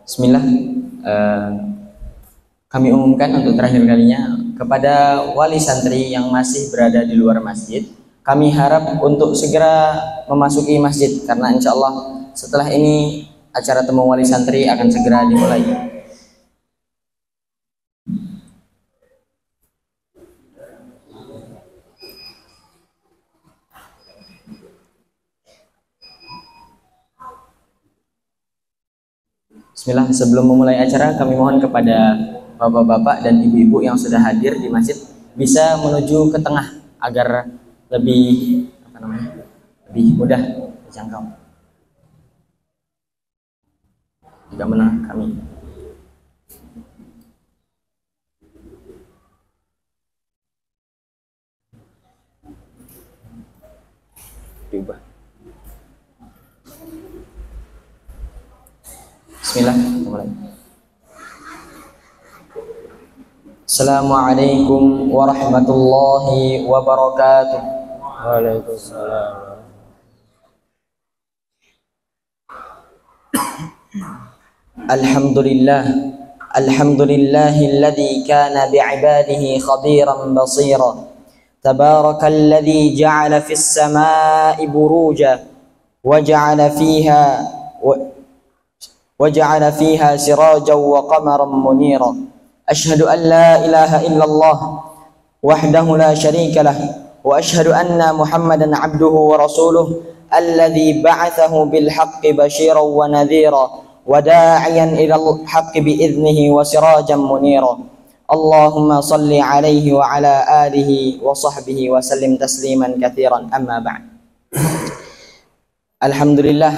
Bismillah, kami umumkan untuk terakhir kalinya kepada wali santri yang masih berada di luar masjid. Kami harap untuk segera memasuki masjid karena insya Allah setelah ini acara temu wali santri akan segera dimulai. Bismillah, sebelum memulai acara kami mohon kepada bapak-bapak dan ibu-ibu yang sudah hadir di masjid bisa menuju ke tengah agar lebih lebih mudah dijangkau. Tidak menang kami. Diubah. Bismillah, mulai. Assalamualaikum warahmatullahi wabarakatuh. Waalaikumsalam. Alhamdulillahilladzi kana bi'ibadihi khabiran basira. Tabarakalladzi ja'ala fis samaa'i buruja wa ja'ala fiha sirajan wa qamaran munira. Ashhadu an la ilaha illallah wahdahu la syarika lah wa ashhadu anna Muhammadan abduhu wa rasuluh alladzi ba'athahu bil haqqi basyiran wa nadhira wa da'iyan ila al haqqi bi idnihi wa sirajan munira. Allahumma salli alaihi wa ala alihi wa sahbihi wa sallim tasliman katsiran, amma ba'd. Alhamdulillah,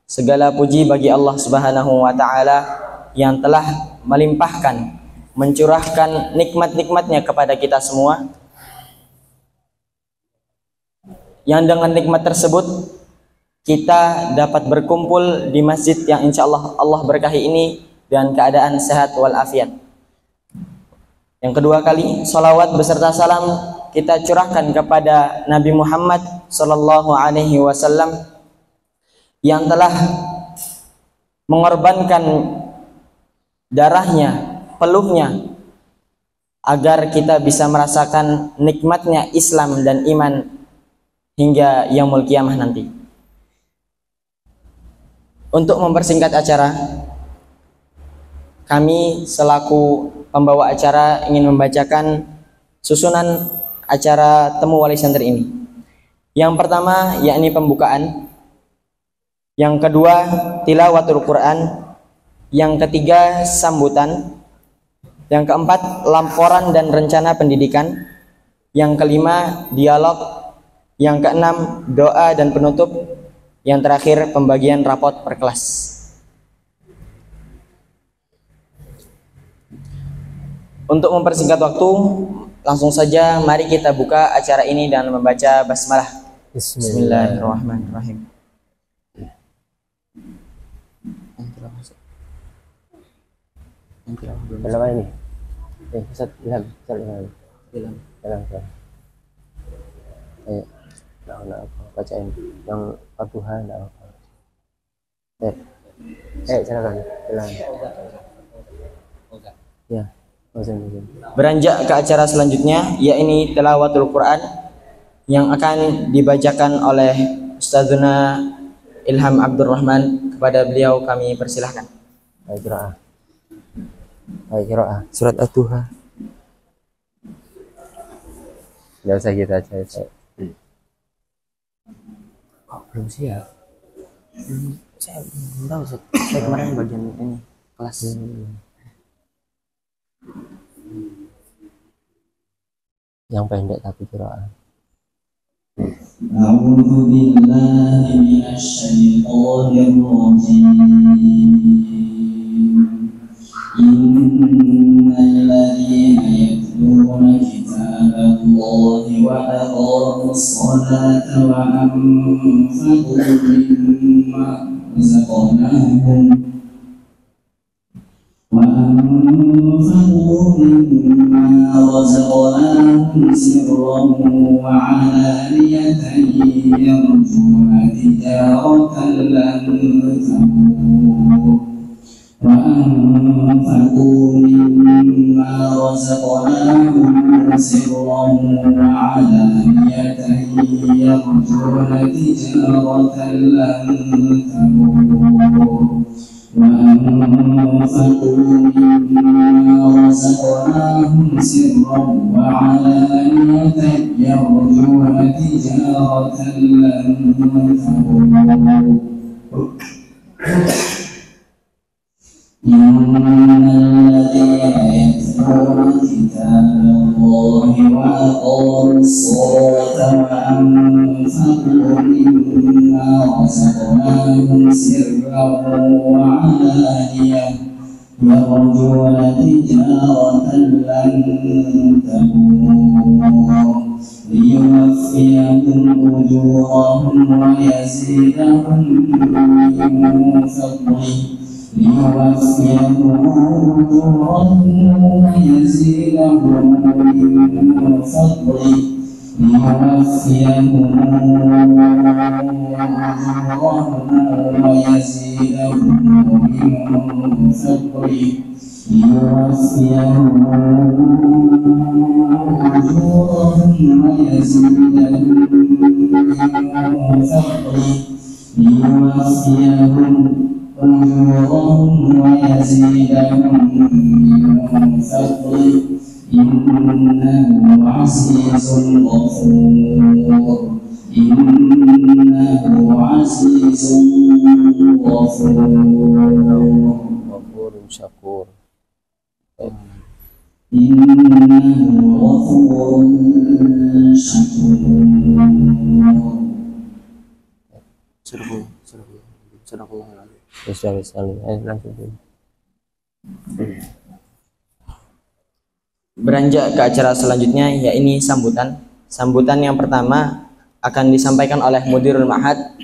segala puji bagi Allah Subhanahu wa ta'ala yang telah melimpahkan, mencurahkan nikmat-nikmatnya kepada kita semua, yang dengan nikmat tersebut kita dapat berkumpul di masjid yang insya Allah berkahi ini dengan keadaan sehat walafiat. Yang kedua kali, salawat beserta salam kita curahkan kepada Nabi Muhammad sallallahu alaihi wasallam yang telah mengorbankan darahnya, peluhnya agar kita bisa merasakan nikmatnya Islam dan iman hingga yaumul qiyamah nanti. Untuk mempersingkat acara, kami selaku pembawa acara ingin membacakan susunan acara temu wali santri ini. Yang pertama yakni pembukaan, yang kedua tilawatul Quran, yang ketiga sambutan, yang keempat laporan dan rencana pendidikan, yang kelima dialog, yang keenam doa dan penutup, yang terakhir pembagian rapot per kelas. Untuk mempersingkat waktu, langsung saja mari kita buka acara ini dengan membaca basmalah. Bismillahirrahmanirrahim. Berapa ini? Ustaz Ilham. Ayo, nak bacain yang Al-Tuhan apa? Silakan. Ya. Beranjak ke acara selanjutnya, yakni tilawatul Quran yang akan dibacakan oleh Ustazuna Ilham Abdurrahman. Kepada beliau kami persilahkan. Qiraah surat At-Tuha. Enggak usah kita aja. Belum siap. Saya belum tahu. Saya kemarin bagian ini kelas. Yang pendek tapi qiraah. A'udzu billahi minasy syaithanir rajim. Innal ladzina yatluna kitaballahi wa aqamus salata wa anfaqu mimma razaqnahum سرا وعلانية يرجون تجارة لن تبور وأنفقوا مما رزقناهم سرا وعلانية يرجون تجارة لن تبور وأنفقوا مما رزقناهم سرا وعلانية يرجون تجارة لن تبور إن الذين يتلون كتاب الله وأقاموا الصلاة وأنفقوا مما رزقناهم سرا وعلانية يرجون تجارة لن تبور ليوفيهم أجورهم ويزيدهم من فضله ليوفيهم أجورهم ويزيدهم من فضله ليوفيهم أجورهم ويزيدهم من فضله ليوفيهم أجورهم ويزيدهم من فضله ليوفيهم أجورهم ويزيدهم من فضله إنه عزيز غفور إنه عزيز غفور غفور شكور. إنه غفور شكور. Bisa langsung dulu. Beranjak ke acara selanjutnya, yakni sambutan. Sambutan yang pertama akan disampaikan oleh Mudirul Ma'had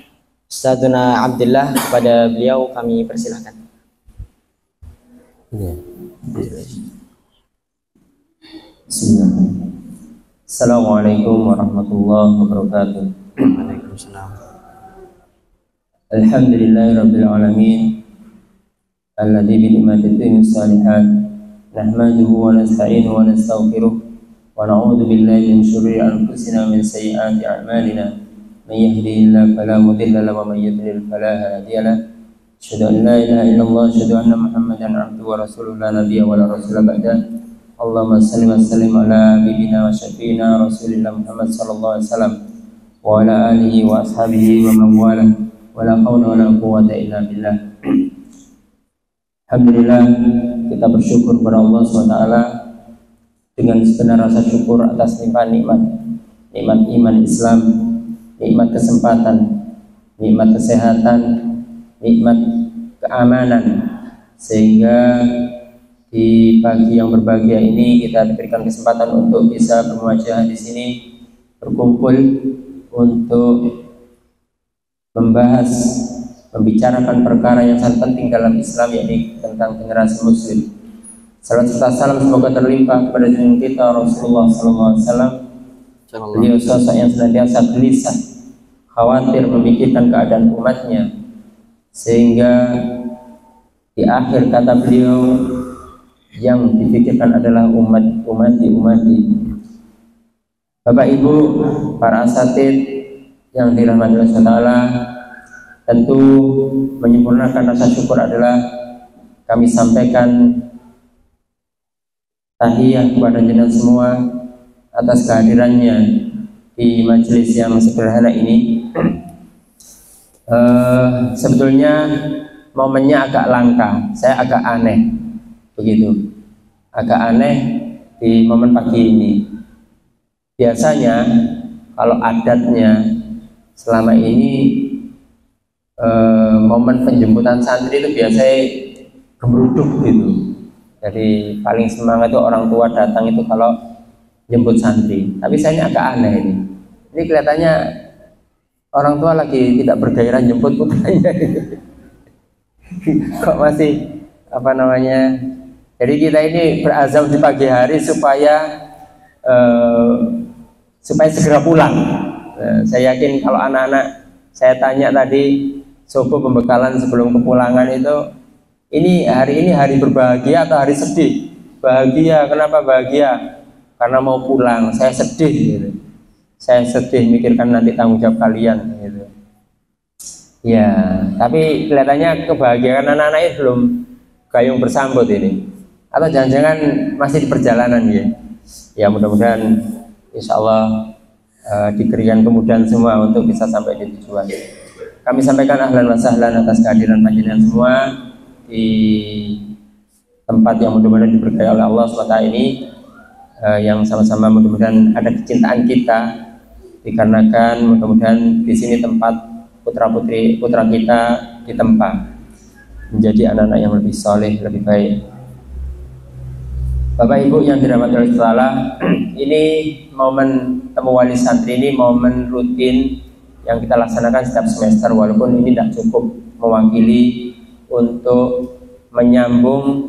Ustadzuna Abdillah. Kepada beliau kami persilahkan. Ya. Bismillahirrahmanirrahim. Assalamualaikum warahmatullahi wabarakatuh. Waalaikumsalam. Alhamdulillahirabbil alamin. Alladzi bi ni'matihi shalihat. Nahmaduhu wa nasta'inuhu wa nastaghfiruh wa na'udzu billahi min shururi anfusina wa min sayyiati a'malina. May yahdihillahu fala mudilla lahu wa may yudlil fala hadiya lahu. Asyhadu an la ilaha illallah, asyhadu anna Muhammadan 'abduhu wa rasuluhu la nabiyya wa la rasula ba'da. Allahumma shalli wa sallim ala habibina wa syafiina rasulillah Muhammad sallallahu alaihi wasallam wa ala alihi wa ashabihi wa man wala wa la haula wa la quwwata illa billah. Alhamdulillah, kita bersyukur kepada Allah SWT dengan segenap rasa syukur atas nikmat iman Islam, nikmat kesempatan, nikmat kesehatan, nikmat keamanan, sehingga di pagi yang berbahagia ini kita diberikan kesempatan untuk bisa bermuajah di sini, berkumpul untuk membahas, membicarakan perkara yang sangat penting dalam Islam, yakni tentang generasi muslim. Salam serta salam semoga terlimpah kepada junjungan kita Rasulullah SAW. Beliau sosok yang senantiasa gelisah, khawatir, memikirkan keadaan umatnya, sehingga di akhir kata beliau yang dipikirkan adalah umati. Bapak Ibu, para asatid yang dirahmati Allah SWT, tentu menyempurnakan rasa syukur adalah kami sampaikan tahiyah kepada jenengan semua atas kehadirannya di majelis yang sederhana ini. Sebetulnya momennya agak langka, saya agak aneh begitu, agak aneh di momen pagi ini. Biasanya kalau adatnya selama ini momen penjemputan santri itu biasanya gemeruduk gitu. Jadi paling semangat itu orang tua datang itu kalau jemput santri. Tapi saya ini agak aneh ini. Ini kelihatannya orang tua lagi tidak bergairah jemput putranya. Kok masih apa namanya? Jadi kita ini berazam di pagi hari supaya segera pulang. Saya yakin kalau anak-anak saya tanya tadi subuh pembekalan sebelum kepulangan itu hari ini hari berbahagia atau hari sedih? Bahagia. Kenapa bahagia? Karena mau pulang. Saya sedih gitu. Saya sedih mikirkan nanti tanggung jawab kalian gitu. Ya, tapi kelihatannya kebahagiaan anak-anak itu belum gayung bersambut ini. Atau jangan-jangan masih di perjalanan ya. Ya mudah-mudahan insya Allah diberikan kemudahan semua untuk bisa sampai di tujuan. Kami sampaikan ahlan wa sahlan atas kehadiran panjenengan semua di tempat yang mudah-mudahan diberkahi oleh Allah SWT ini, yang sama-sama mudah-mudahan ada kecintaan kita dikarenakan mudah-mudahan di sini tempat putra kita ditempa menjadi anak-anak yang lebih soleh, lebih baik. Bapak Ibu yang dirahmati oleh Allah, ini momen temu wali santri ini momen rutin yang kita laksanakan setiap semester, walaupun ini tidak cukup mewakili untuk menyambung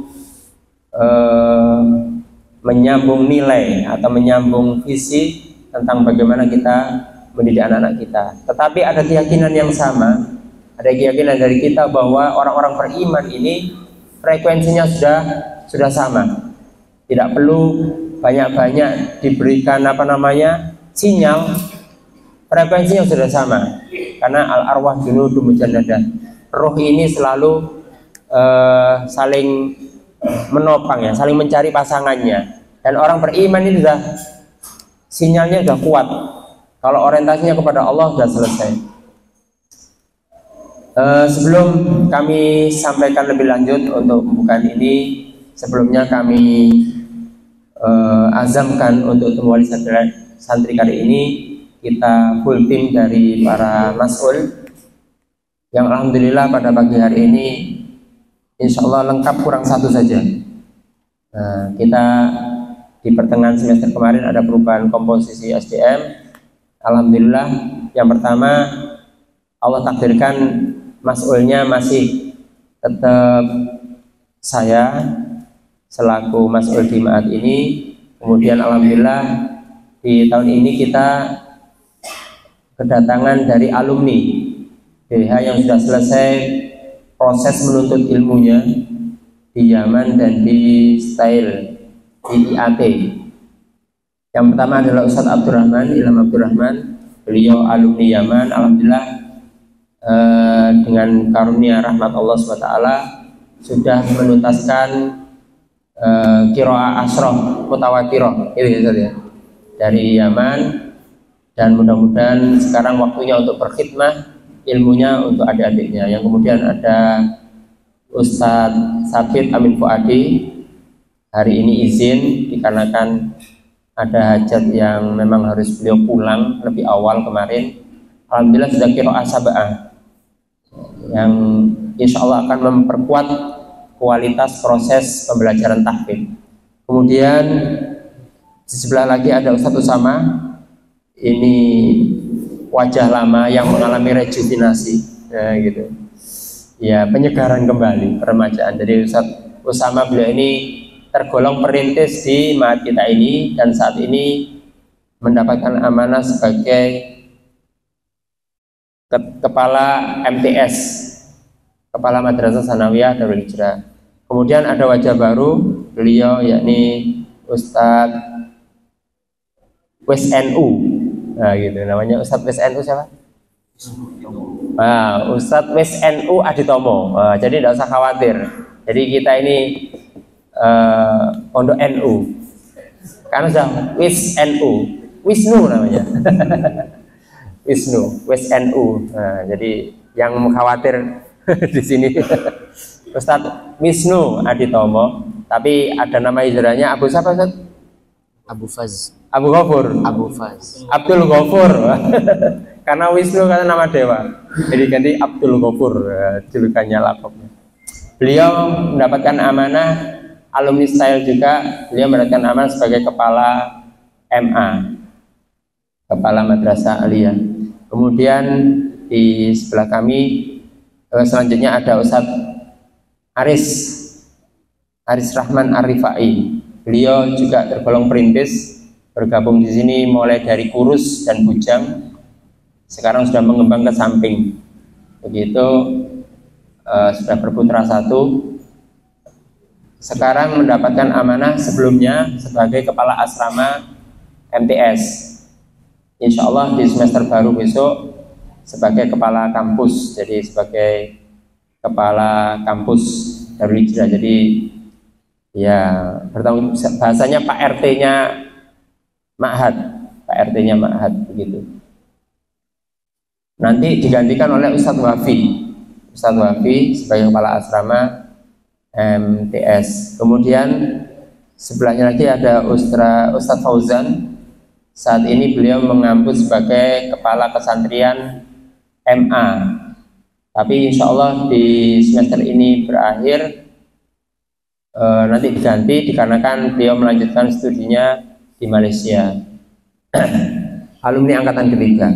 nilai atau menyambung visi tentang bagaimana kita mendidik anak-anak kita. Tetapi ada keyakinan yang sama, ada keyakinan dari kita bahwa orang-orang beriman ini frekuensinya sudah sama. Tidak perlu banyak-banyak diberikan sinyal, frekuensinya sudah sama. Karena al-arwah junudun mujannadah. Roh ini selalu saling menopang ya, saling mencari pasangannya. Dan orang beriman ini sinyalnya sudah kuat. Kalau orientasinya kepada Allah sudah selesai. Sebelum kami sampaikan lebih lanjut untuk pembukaan ini, sebelumnya kami azamkan untuk temu wali santri kali ini kita full tim dari para mas'ul yang alhamdulillah pada pagi hari ini insya Allah lengkap, kurang satu saja. Kita di pertengahan semester kemarin ada perubahan komposisi SDM. Alhamdulillah, yang pertama Allah takdirkan mas'ulnya masih tetap saya selaku mas'ul di Ma'at ini. Kemudian alhamdulillah di tahun ini kita kedatangan dari alumni BH yang sudah selesai proses menuntut ilmunya di Yaman dan di Style di IAT. Yang pertama adalah Ustadz Abdurrahman, Ilham Abdurrahman. Beliau alumni Yaman, alhamdulillah dengan karunia rahmat Allah SWT sudah menuntaskan qiraah asroh mutawatirah itu ya, dari Yaman, dan mudah-mudahan sekarang waktunya untuk berkhidmah ilmunya untuk adik-adiknya. Yang kemudian ada Ustadz Sabit Amin Fuadi, hari ini izin dikarenakan ada hajat yang memang harus beliau pulang lebih awal kemarin. Alhamdulillah sudah qiraah sab'ah yang insya Allah akan memperkuat kualitas proses pembelajaran tahfidz. Kemudian di sebelah lagi ada Ustadz Usama, ini wajah lama yang mengalami rejuvenasi, gitu ya, penyegaran kembali peremajaan. Jadi Ustadz Usama beliau ini tergolong perintis di Ma'at kita ini dan saat ini mendapatkan amanah sebagai kepala MTS, Kepala Madrasah Sanawiyah Darul Hijrah. Kemudian ada wajah baru beliau, yakni Ustadz Wes NU, gitu namanya. Ustadz Wes NU siapa? Ustadz Wes NU Aditomo. Jadi tidak usah khawatir. Jadi kita ini pondok NU karena sudah Wes NU, Wisnu namanya. Wisnu, Wes NU. Jadi yang khawatir di sini Ustadz Wisnu Aditomo, tapi ada nama hijrahnya Abu siapa Ustadz? Abu Faz. Abu Ghafur. Abu Faz. Abdul Ghafur. Karena Wisnu karena nama dewa, jadi ganti Abdul Ghafur, julukannya lakopnya. Beliau mendapatkan amanah alumni Style juga. Beliau mendapatkan amanah sebagai kepala MA, Kepala Madrasah Aliyah. Kemudian di sebelah kami selanjutnya ada Ustadz Aris Rahman Arifai. Beliau juga tergolong perintis, bergabung di sini mulai dari kurus dan bujang, sekarang sudah mengembang ke samping. Begitu sudah berputra satu. sekarang mendapatkan amanah sebelumnya sebagai kepala asrama MTS. Insya Allah di semester baru besok sebagai kepala kampus, jadi sebagai kepala kampus Darul Hijrah. Jadi ya bertanggung bahasanya Pak RT-nya Ma'had, Pak RT-nya Ma'had begitu. Nanti digantikan oleh Ustadz Wafi sebagai kepala asrama MTS. Kemudian sebelahnya lagi ada Ustadz Fauzan. Saat ini beliau mengampu sebagai kepala kesantrian MA. Tapi insya Allah di semester ini berakhir, nanti diganti dikarenakan beliau melanjutkan studinya di Malaysia. Alumni angkatan ketiga.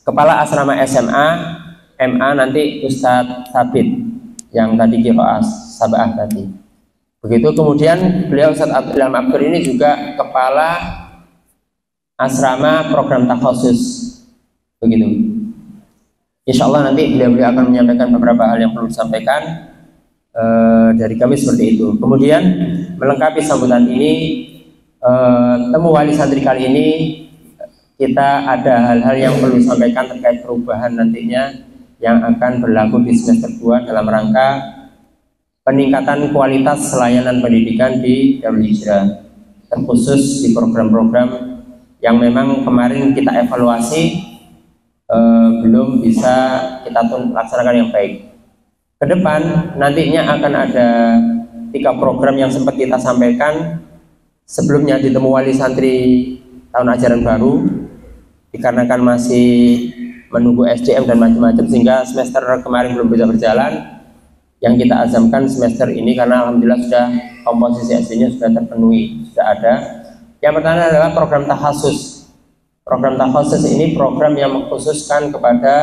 Kepala asrama SMA MA nanti Ustadz Sabit yang tadi qiraah Sabah tadi. Begitu. Kemudian beliau Ustadz Abdul Abdur ini juga kepala asrama program takhusus. Begitu. Insya Allah nanti beliau akan menyampaikan beberapa hal yang perlu disampaikan dari kami seperti itu. Kemudian melengkapi sambutan ini, temu wali santri kali ini kita ada hal-hal yang perlu disampaikan terkait perubahan nantinya yang akan berlaku di semester 2 dalam rangka peningkatan kualitas layanan pendidikan di Darul Hijrah, terkhusus di program-program yang memang kemarin kita evaluasi belum bisa kita laksanakan yang baik. Ke depan nantinya akan ada 3 program yang sempat kita sampaikan sebelumnya ditemu wali santri tahun ajaran baru, dikarenakan masih menunggu SDM dan macam-macam sehingga semester kemarin belum bisa berjalan. Yang kita azamkan semester ini karena alhamdulillah sudah komposisi SD-nya sudah terpenuhi, sudah ada. Yang pertama adalah program takhasus. Program takhasus ini program yang mengkhususkan kepada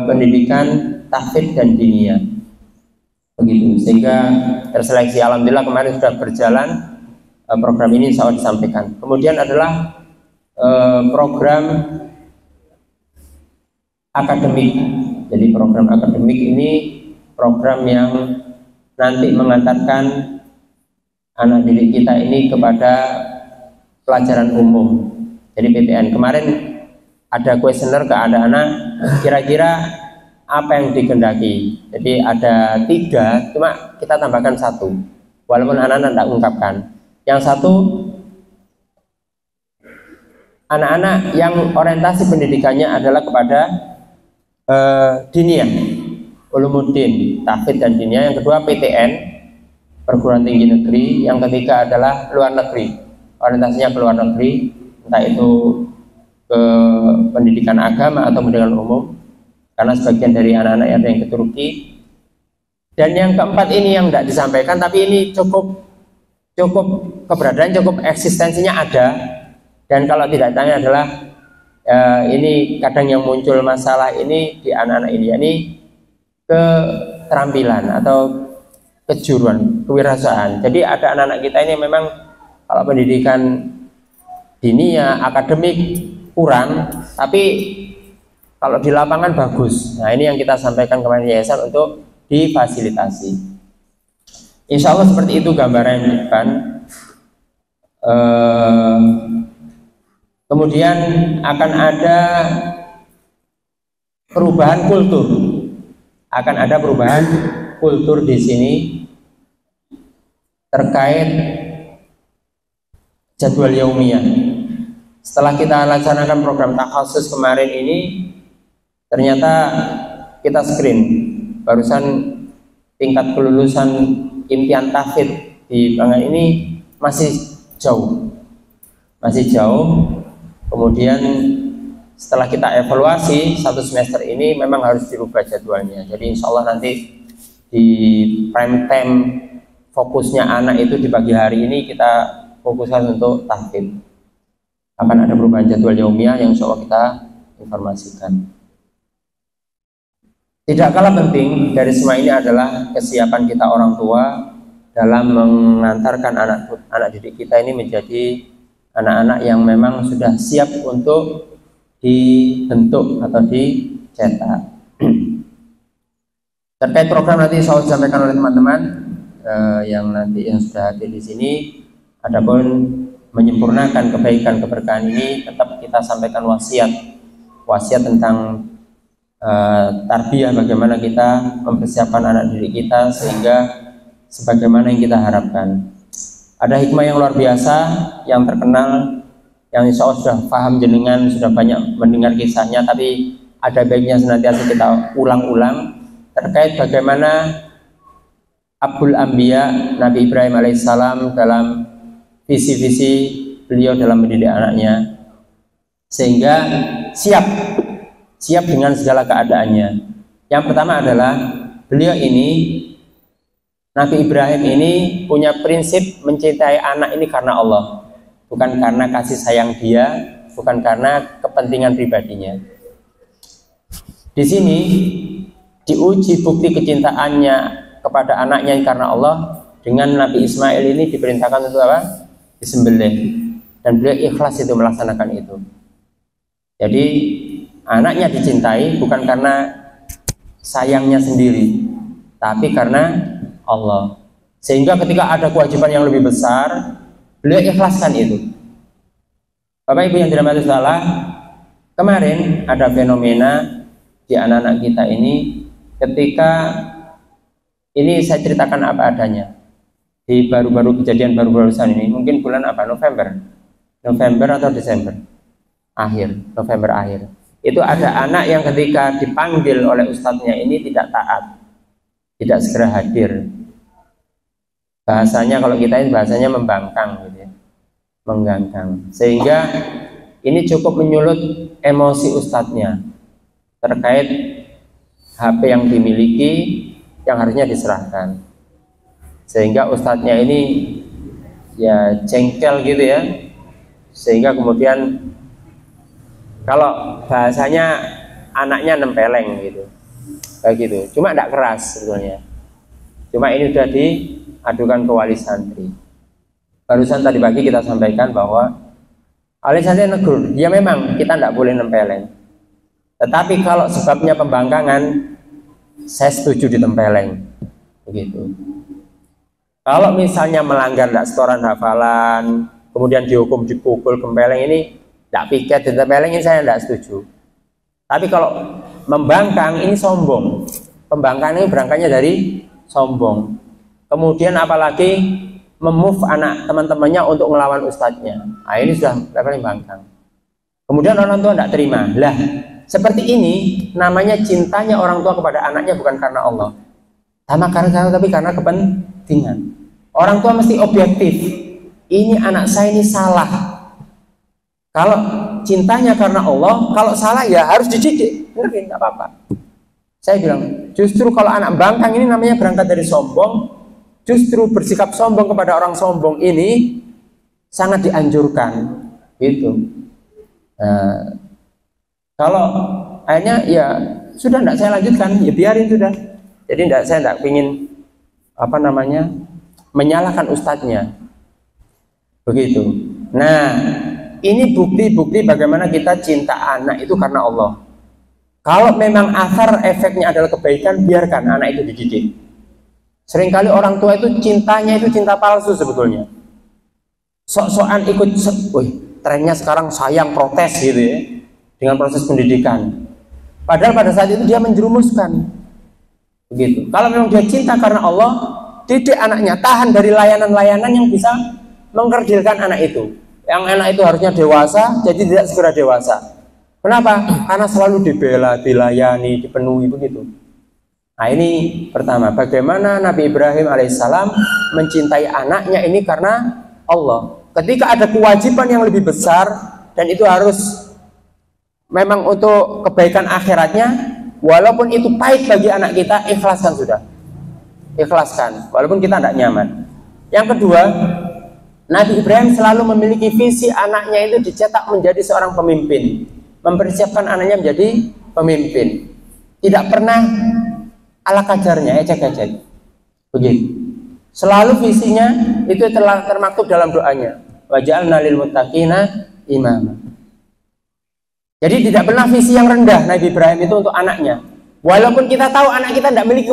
pendidikan tahfidz dan diniyah. Begitu. Sehingga terseleksi alhamdulillah kemarin sudah berjalan program ini insya Allah disampaikan. Kemudian adalah program akademik. Jadi program akademik ini program yang nanti mengantarkan anak didik kita ini kepada pelajaran umum. Jadi PTN kemarin ada kuesioner ke anak-anak, kira-kira apa yang dikehendaki. Jadi ada 3, cuma kita tambahkan 1, walaupun anak-anak tidak ungkapkan. Yang satu, anak-anak yang orientasi pendidikannya adalah kepada diniyah, ulumuddin, tahfidz dan diniyah. Yang kedua PTN, perguruan tinggi negeri. Yang ketiga adalah luar negeri, orientasinya ke luar negeri, entah itu ke pendidikan agama atau pendidikan umum, karena sebagian dari anak-anak ada yang ke Turki. Dan yang keempat ini yang tidak disampaikan, tapi ini cukup keberadaan, cukup eksistensinya ada. Dan kalau tidak ditanya adalah ini kadang yang muncul masalah ini di anak-anak ini, yakni keterampilan atau kejuruan, kewirausahaan. Jadi ada anak-anak kita ini memang kalau pendidikan diniyah, akademik kurang, tapi kalau di lapangan bagus. Nah ini yang kita sampaikan kemarin yayasan untuk difasilitasi. Insya Allah seperti itu gambaran yang di depan. Kemudian akan ada perubahan kultur. Akan ada perubahan kultur di sini terkait jadwal yaumiyah. Setelah kita laksanakan program takhasus kemarin ini, ternyata kita screen barusan tingkat kelulusan imtihan tahfidz di Bangka ini masih jauh. Kemudian setelah kita evaluasi 1 semester ini memang harus dirubah jadwalnya. Jadi insya Allah nanti di prime time fokusnya anak itu di pagi hari ini kita fokuskan untuk tahfidz. Akan ada perubahan jadwal yaumiyah yang insya Allah kita informasikan. Tidak kalah penting dari semua ini adalah kesiapan kita orang tua dalam mengantarkan anak didik kita ini menjadi anak-anak yang memang sudah siap untuk dibentuk atau dicetak. Terkait program nanti insya Allah disampaikan oleh teman-teman yang sudah hadir di sini. Adapun menyempurnakan kebaikan keberkahan ini, tetap kita sampaikan wasiat tentang tarbiyah, bagaimana kita mempersiapkan anak didik kita sehingga sebagaimana yang kita harapkan. Ada hikmah yang luar biasa yang terkenal, yang insya Allah sudah paham jenengan, sudah banyak mendengar kisahnya, tapi ada baiknya senantiasa kita ulang-ulang terkait bagaimana Abul Anbiya Nabi Ibrahim alaihissalam dalam visi-visi beliau dalam mendidik anaknya, sehingga siap dengan segala keadaannya. Yang pertama adalah beliau ini, Nabi Ibrahim ini punya prinsip mencintai anak ini karena Allah, bukan karena kasih sayang dia, bukan karena kepentingan pribadinya. Di sini diuji bukti kecintaannya kepada anaknya karena Allah dengan Nabi Ismail ini diperintahkan untuk apa? Disembelih, dan beliau ikhlas itu melaksanakan itu. Jadi anaknya dicintai bukan karena sayangnya sendiri, tapi karena Allah. Sehingga ketika ada kewajiban yang lebih besar, beliau ikhlaskan itu. Bapak Ibu yang dirahmati Allah, kemarin ada fenomena di anak-anak kita ini, ketika ini saya ceritakan apa adanya. Di kejadian baru-barusan ini, mungkin bulan apa? November atau Desember November akhir. Itu ada anak yang ketika dipanggil oleh ustadznya ini tidak taat, tidak segera hadir. Bahasanya kalau kita ini bahasanya membangkang gitu ya. Menggangkang. Sehingga ini cukup menyulut emosi ustadznya terkait HP yang dimiliki yang harusnya diserahkan. Sehingga ustadznya ini ya jengkel gitu ya. Sehingga kemudian kalau bahasanya anaknya nempeleng gitu. Kayak gitu. Cuma tidak keras sebetulnya. Cuma ini sudah diadukan ke wali santri. Barusan tadi pagi kita sampaikan bahwa wali santri negur, ya memang kita tidak boleh nempeleng. Tetapi kalau sebabnya pembangkangan, saya setuju ditempeleng. Begitu. Kalau misalnya melanggar tidak setoran hafalan, kemudian dihukum dipukul gempeleng, ini tidak piket ditempeleng, ini saya tidak setuju. Tapi kalau membangkang ini sombong. Pembangkang ini berangkatnya dari sombong. Kemudian apalagi memove anak teman-temannya untuk melawan ustadznya. Nah, ini sudah levelnya bangkang. Kemudian orang tua tidak terima. Lah, seperti ini namanya cintanya orang tua kepada anaknya bukan karena Allah. Tapi karena kepentingan. Orang tua mesti objektif. Ini anak saya ini salah. Kalau cintanya karena Allah, kalau salah ya harus dididik. Benar, nggak apa-apa. Saya bilang, justru kalau anak bangkang ini namanya berangkat dari sombong. Justru bersikap sombong kepada orang sombong ini sangat dianjurkan, gitu. Kalau akhirnya ya sudah tidak saya lanjutkan, ya biarin sudah. Jadi saya tidak ingin menyalahkan ustadznya, begitu. Nah, ini bukti-bukti bagaimana kita cinta anak itu karena Allah. Kalau memang asar efeknya adalah kebaikan, biarkan anak itu dididik. Seringkali orang tua itu cintanya itu cinta palsu sebetulnya. Sok-sokan ikut, trennya sekarang sayang protes gitu ya, dengan proses pendidikan. Padahal pada saat itu dia menjerumuskan. Begitu. Kalau memang dia cinta karena Allah, didik anaknya, tahan dari layanan-layanan yang bisa mengkerdilkan anak itu. Yang anak itu harusnya dewasa, jadi tidak segera dewasa. Kenapa? Karena selalu dibela, dilayani, dipenuhi begitu. Nah, ini pertama, bagaimana Nabi Ibrahim alaihissalam mencintai anaknya ini karena Allah. Ketika ada kewajiban yang lebih besar dan itu harus memang untuk kebaikan akhiratnya, walaupun itu pahit bagi anak kita, ikhlaskan sudah. Ikhlaskan, walaupun kita tidak nyaman. Yang kedua, Nabi Ibrahim selalu memiliki visi anaknya itu dicetak menjadi seorang pemimpin, mempersiapkan anaknya menjadi pemimpin. Tidak pernah ala kadarnya, ecek-ecek. Begitu. Selalu visinya itu telah termaktub dalam doanya. Wa ja'alna lil muttaqina imama. Jadi tidak pernah visi yang rendah Nabi Ibrahim itu untuk anaknya. Walaupun kita tahu anak kita tidak memiliki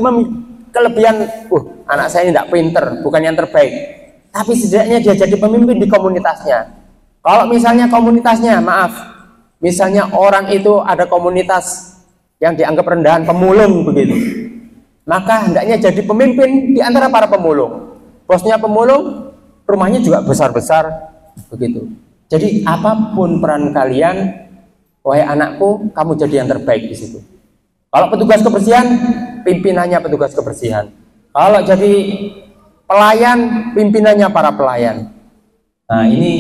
kelebihan, anak saya ini tidak pinter, bukan yang terbaik, tapi setidaknya dia jadi pemimpin di komunitasnya. Kalau misalnya komunitasnya, maaf, misalnya orang itu ada komunitas yang dianggap rendahan, pemulung begitu, maka hendaknya jadi pemimpin di antara para pemulung. Bosnya pemulung, rumahnya juga besar-besar begitu. Jadi apapun peran kalian, wahai anakku, kamu jadi yang terbaik di situ. Kalau petugas kebersihan, pimpinannya petugas kebersihan. Kalau jadi pelayan, pimpinannya para pelayan. Nah, ini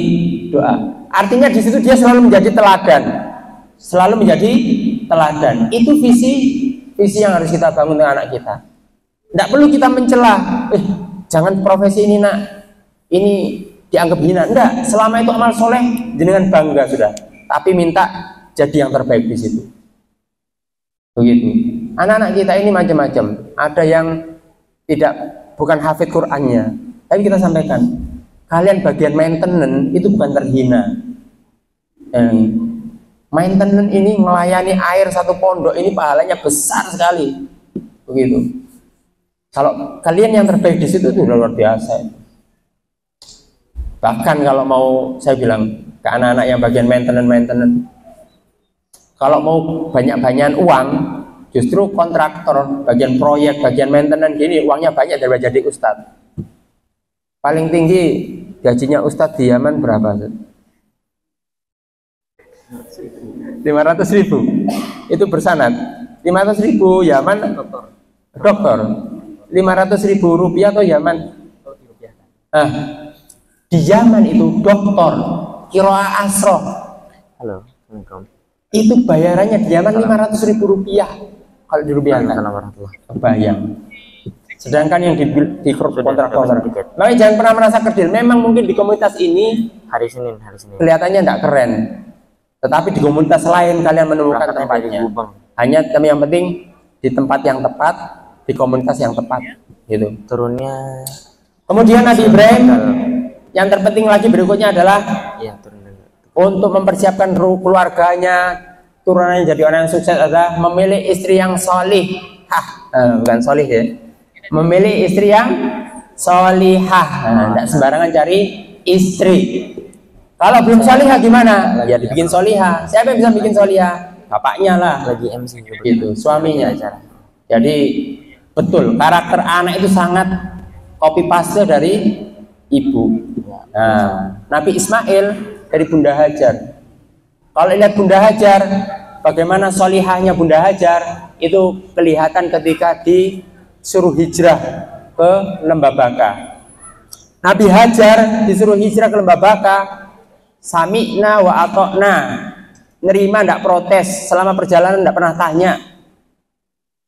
doa. Artinya di situ dia selalu menjadi teladan. Selalu menjadi teladan. Itu visi yang harus kita bangun dengan anak kita. Tidak perlu kita mencela. Jangan profesi ini nak. Ini dianggap hina. Enggak. Selama itu amal soleh, dengan bangga sudah. Tapi minta jadi yang terbaik di situ. Begitu. Anak-anak kita ini macam-macam. Ada yang bukan hafid Qur'annya, tapi kita sampaikan, kalian bagian maintenance itu bukan terhina. Maintenance ini melayani air satu pondok ini pahalanya besar sekali. Begitu. Kalau kalian yang terbaik di situ itu luar biasa. Bahkan kalau mau saya bilang ke anak-anak yang bagian maintenance, kalau mau banyak-banyakan uang, justru kontraktor, bagian proyek, bagian maintenance gini, uangnya banyak daripada jadi ustadz. Paling tinggi gajinya ustadz di Yaman berapa? 500.000. Itu bersanad. 500.000 Yaman doktor. 500.000 rupiah atau Yaman? Di Yaman itu doktor Kiroa Asroh. Halo, Assalamualaikum. Itu bayarannya di Yaman 500.000 rupiah. Kalau dirupiahkan, bayang. Sedangkan yang di kontrak-kontrak, makanya jangan pernah merasa kerdil. Memang mungkin di komunitas ini hari Senin kelihatannya tidak keren, tetapi di komunitas lain kalian menemukan tempatnya. Hanya kami yang penting di tempat yang tepat, di komunitas yang tepat, gitu. Turunnya. Kemudian Nabi Ibrahim, yang terpenting lagi berikutnya adalah untuk mempersiapkan keluarganya, turunannya jadi orang yang sukses adalah memilih istri yang solihah, bukan solih ya, memilih istri yang solihah. Tidak sembarangan cari istri. Kalau belum solihah gimana? Ya dibikin solihah. Siapa yang bisa bikin solihah? Bapaknya lah. Lagi MC gitu, suaminya. Jadi betul karakter anak itu sangat copy paste dari ibu. Nah, Nabi Ismail dari Bunda Hajar. Kalau lihat Bunda Hajar, bagaimana solihahnya Bunda Hajar itu kelihatan ketika disuruh hijrah ke Lembah Baka. Nabi Hajar disuruh hijrah ke Lembah Baka, sami'na wa atokna, nerima tidak protes, selama perjalanan tidak pernah tanya.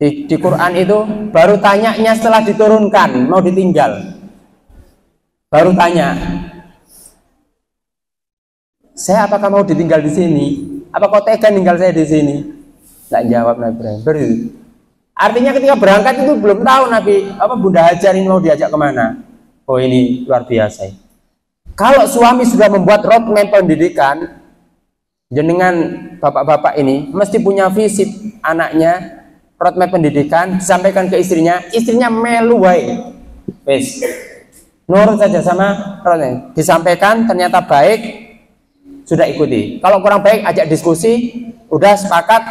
Di Quran itu baru tanyanya setelah diturunkan, mau ditinggal. Baru tanya, saya apakah mau ditinggal di sini? Apa kau tega tinggal saya di sini? Nggak jawab Nabi Ibrahim. Artinya ketika berangkat itu belum tahu Nabi Bunda Hajar ini mau diajak kemana. Oh ini luar biasa. Kalau suami sudah membuat roadmap pendidikan, jenengan bapak-bapak ini mesti punya visi anaknya, roadmap pendidikan, disampaikan ke istrinya melu wae. Wes. Nurut saja sama roadmap. Disampaikan ternyata baik, sudah ikuti. Kalau kurang baik ajak diskusi, udah sepakat,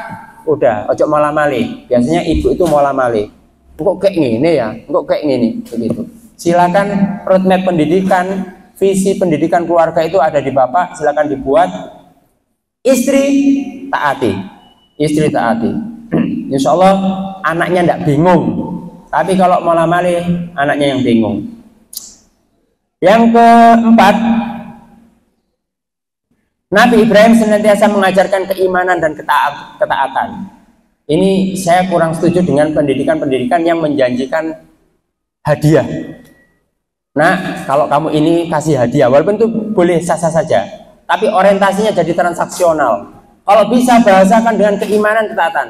udah ojo malah mali. Biasanya ibu itu malah mali. Kok kayak gini ya? Kok kayak gini? Begitu. Silakan roadmap pendidikan, visi pendidikan keluarga itu ada di bapak, silakan dibuat. Istri taati. Istri taati. Insya Allah anaknya tidak bingung. Tapi kalau malah mali, anaknya yang bingung. Yang keempat, Nabi Ibrahim senantiasa mengajarkan keimanan dan ketaatan. Ini saya kurang setuju dengan pendidikan-pendidikan yang menjanjikan hadiah. Nah, kalau kamu ini kasih hadiah, walaupun itu boleh sah-sah saja, tapi orientasinya jadi transaksional. Kalau bisa bahasakan dengan keimanan, ketaatan.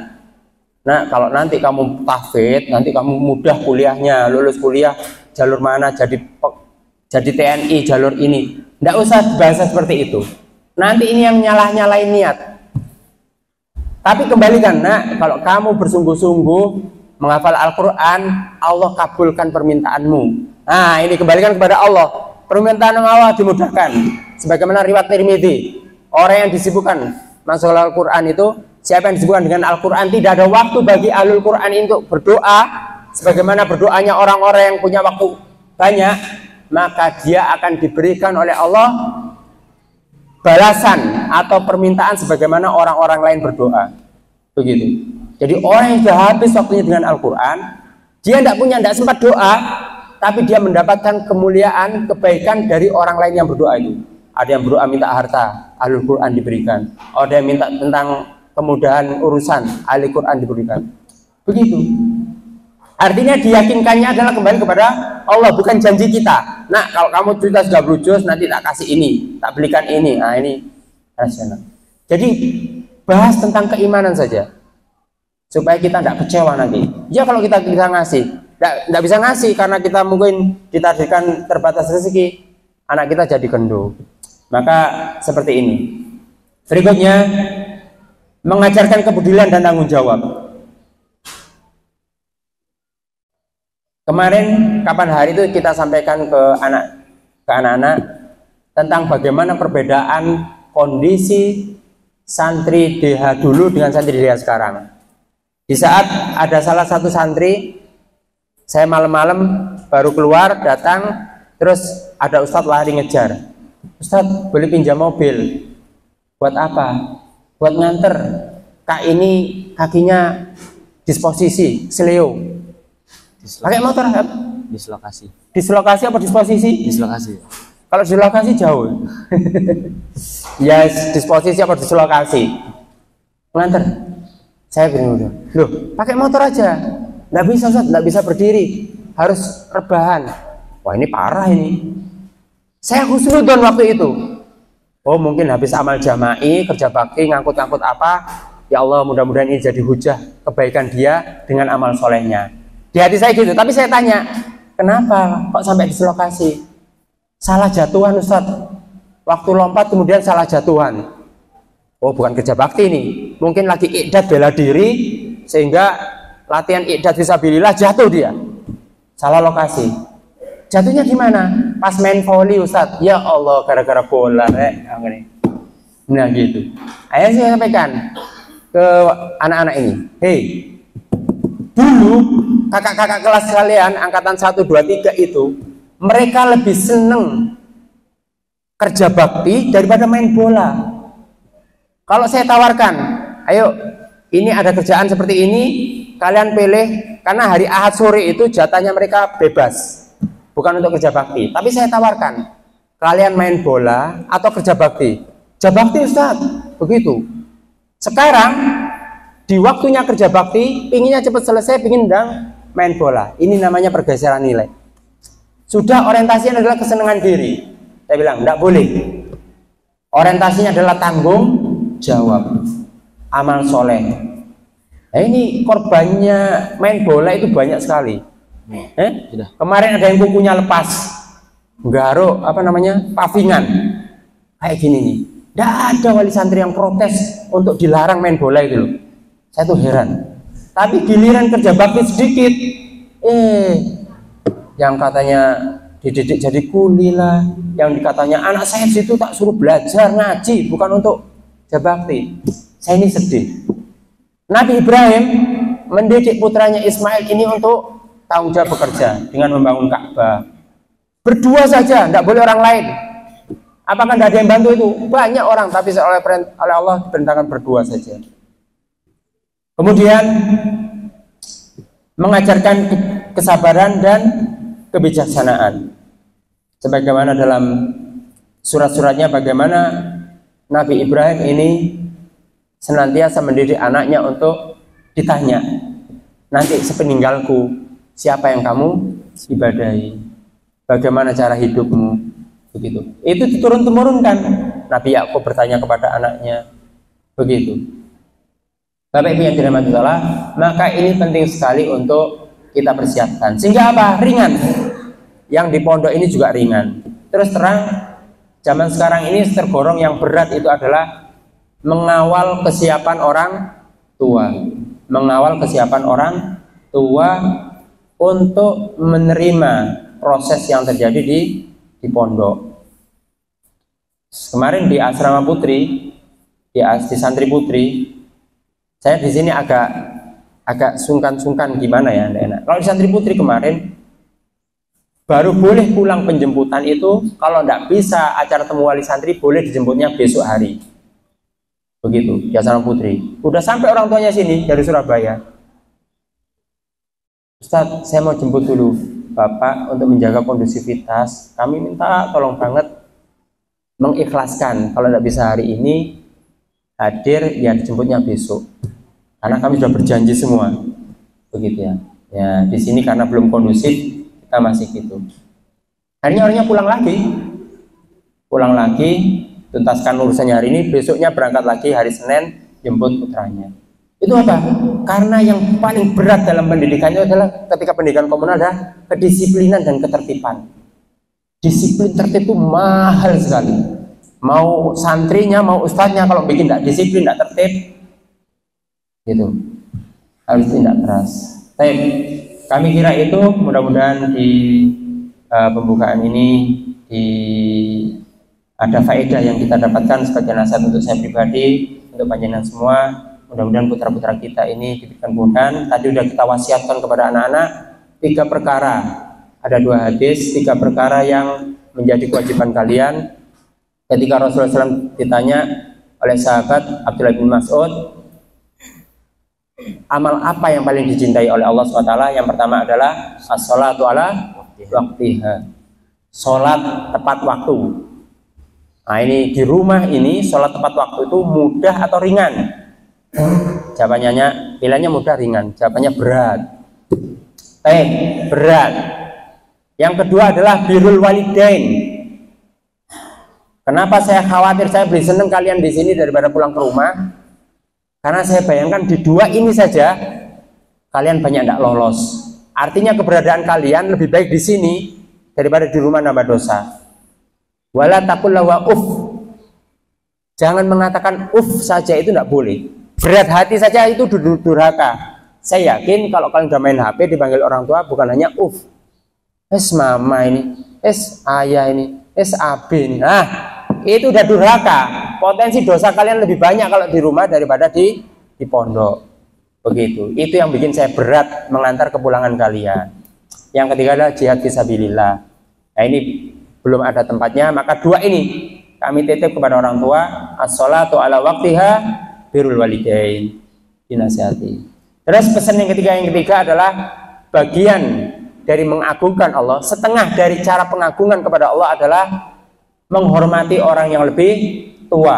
Nah, kalau nanti kamu tahfidz, nanti kamu mudah kuliahnya, lulus kuliah jalur mana, jadi TNI jalur ini. Tidak usah bahasa seperti itu. Nanti ini yang nyalahin niat. Tapi kembalikan, nak, kalau kamu bersungguh-sungguh menghafal Al-Quran, Allah kabulkan permintaanmu. Nah, ini kembalikan kepada Allah. Permintaan Allah dimudahkan. Sebagaimana riwayat Tirmidzi, orang yang disibukkan masuk Al-Quran itu, siapa yang disibukkan dengan Al-Quran, tidak ada waktu bagi ahlul Quran untuk berdoa, sebagaimana berdoanya orang-orang yang punya waktu banyak, maka dia akan diberikan oleh Allah balasan atau permintaan sebagaimana orang-orang lain berdoa. Begitu. Jadi orang yang sudah habis waktunya dengan Al-Quran, dia tidak sempat doa, tapi dia mendapatkan kemuliaan, kebaikan dari orang lain yang berdoa itu. Ada yang berdoa minta harta, Ahlul Quran diberikan. Ada yang minta tentang kemudahan urusan, Ahlul Quran diberikan. Begitu. Artinya diyakinkannya adalah kembali kepada Allah, bukan janji kita. Nah, kalau kamu cerita sudah berujus, nanti tak kasih ini, tak belikan ini. Nah, ini rasional. Jadi bahas tentang keimanan saja, supaya kita tidak kecewa nanti. Ya kalau kita bisa ngasih, tidak bisa ngasih karena kita mungkin ditakdirkan terbatas rezeki, anak kita jadi gendo. Maka seperti ini. Berikutnya, mengajarkan kepedulian dan tanggung jawab. Kemarin kapan hari itu kita sampaikan ke anak-anak tentang bagaimana perbedaan kondisi santri DH dulu dengan santri DH sekarang. Di saat ada salah satu santri, saya malam-malam baru keluar, datang, terus ada ustadz lari ngejar. Ustadz, boleh pinjam mobil? Buat apa? Buat nganter. Kak ini kakinya disposisi, seleo. Pakai motor kan? Dislokasi. Dislokasi apa disposisi? Dislokasi. Kalau dislokasi jauh. Ya disposisi apa dislokasi? Nganter. Saya bingung. Loh, pakai motor aja. Nggak bisa, Ustaz, nggak bisa berdiri. Harus rebahan. Wah, ini parah ini. Saya husnudon waktu itu. Oh, mungkin habis amal jama'i, kerja bakti, ngangkut-ngangkut apa. Ya Allah, mudah-mudahan ini jadi hujah kebaikan dia dengan amal solehnya. Di hati saya gitu, tapi saya tanya, kenapa kok sampai dislokasi? Salah jatuhan, Ustaz. Waktu lompat kemudian salah jatuhan. Oh, bukan kerja bakti nih. Mungkin lagi iqdad bela diri, sehingga latihan iqdad fisabilillah jatuh dia. Salah lokasi. Jatuhnya di mana? Pas main volley, Ustaz. Ya Allah, gara-gara bola. Nah gitu. Ayo saya sampaikan ke anak-anak ini. Hei, dulu kakak-kakak kelas kalian angkatan 1, 2, 3 itu mereka lebih seneng kerja bakti daripada main bola. Kalau saya tawarkan, ayo ini ada kerjaan seperti ini, kalian pilih, karena hari Ahad sore itu jatahnya mereka bebas, bukan untuk kerja bakti. Tapi saya tawarkan, kalian main bola atau kerja bakti? Kerja bakti, Ustaz. Begitu. Sekarang di waktunya kerja bakti, pinginnya cepat selesai, pingin main bola. Ini namanya pergeseran nilai. Sudah orientasinya adalah kesenangan diri. Saya bilang, tidak boleh. Orientasinya adalah tanggung jawab, amal soleh. Nah, ini korbannya main bola itu banyak sekali. Kemarin ada yang kukunya lepas, garuk pavingan, kayak gini nih. Tidak ada wali santri yang protes untuk dilarang main bola itu loh. Saya tuh heran. Tapi giliran kerja bakti sedikit, yang katanya dididik jadi kuli lah, yang dikatanya anak saya situ tak suruh belajar ngaji, bukan untuk kerja bakti. Saya ini sedih. Nabi Ibrahim mendidik putranya Ismail ini untuk tanggung jawab bekerja dengan membangun Ka'bah. Berdua saja, tidak boleh orang lain. Apakah tidak ada yang bantu itu? Banyak orang, tapi oleh Allah diperintahkan berdua saja. Kemudian mengajarkan kesabaran dan kebijaksanaan. Sebagaimana dalam surat-suratnya, bagaimana Nabi Ibrahim ini senantiasa mendidik anaknya untuk ditanya, nanti sepeninggalku siapa yang kamu ibadahi, bagaimana cara hidupmu, begitu. Itu diturun-temurunkan. Nabi Yakub bertanya kepada anaknya, begitu. Bapak Ibu yang dirahmati Allah, maka ini penting sekali untuk kita persiapkan. Sehingga apa? Ringan. Yang di pondok ini juga ringan. Terus terang, zaman sekarang ini tergolong yang berat itu adalah mengawal kesiapan orang tua, mengawal kesiapan orang tua untuk menerima proses yang terjadi di pondok. Kemarin di asrama putri, di santri putri, saya di sini agak sungkan gimana ya, enak. Kalau di santri putri kemarin baru boleh pulang penjemputan itu kalau tidak bisa acara temu wali santri boleh dijemputnya besok hari. Begitu di asrama putri. Udah sampai orang tuanya sini dari Surabaya. Ustadz, saya mau jemput dulu Bapak untuk menjaga kondusivitas. Kami minta tolong banget mengikhlaskan kalau tidak bisa hari ini hadir, ya dijemputnya besok. Karena kami sudah berjanji semua. Begitu ya. Ya, di sini karena belum kondusif kita masih gitu. Akhirnya orangnya pulang lagi, tuntaskan urusannya hari ini, besoknya berangkat lagi hari Senin jemput putranya. Itu apa? Karena yang paling berat dalam pendidikannya adalah ketika pendidikan komunal adalah kedisiplinan dan ketertiban. Disiplin tertib itu mahal sekali. Mau santrinya, mau ustadznya kalau bikin tidak disiplin, tidak tertib, gitu, harus tindak keras. Kami kira itu mudah-mudahan di pembukaan ini ada faedah yang kita dapatkan sebagai nasihat untuk saya pribadi, untuk panjenengan semua. Mudah-mudahan putra-putra kita ini diberikan kemudahan. Tadi sudah kita wasiatkan kepada anak-anak 3 perkara. Ada 2 hadis, 3 perkara yang menjadi kewajiban kalian. Ketika Rasulullah SAW ditanya oleh sahabat Abdullah bin Mas'ud, amal apa yang paling dicintai oleh Allah SWT? Yang pertama adalah as-sholatu ala waktiha, sholat tepat waktu. Nah ini di rumah ini sholat tepat waktu itu mudah atau ringan? Jawabannya, pilihannya mudah ringan. Jawabannya berat. Berat. Yang kedua adalah birrul walidain. Kenapa saya khawatir saya beli seneng kalian di sini daripada pulang ke rumah? Karena saya bayangkan di 2 ini saja kalian banyak tidak lolos. Artinya keberadaan kalian lebih baik di sini daripada di rumah nambah dosa. Wala taqul lahu uff. Jangan mengatakan uff saja, itu tidak boleh. Berat hati saja itu durhaka. Saya yakin kalau kalian udah main HP dipanggil orang tua bukan hanya uff. Es mama ini, es ayah ini, es abi ini. Nah, itu udah durhaka. Potensi dosa kalian lebih banyak kalau di rumah daripada di pondok. Begitu. Itu yang bikin saya berat mengantar kepulangan kalian. Yang ketiga adalah jihad fisabilillah. Nah ini belum ada tempatnya, maka 2 ini kami titip kepada orang tua, as-sholatu ala waktiha, birrul walidain, dinasihati. Terus pesan yang ketiga adalah bagian dari mengagungkan Allah. Setengah dari cara pengagungan kepada Allah adalah menghormati orang yang lebih tua.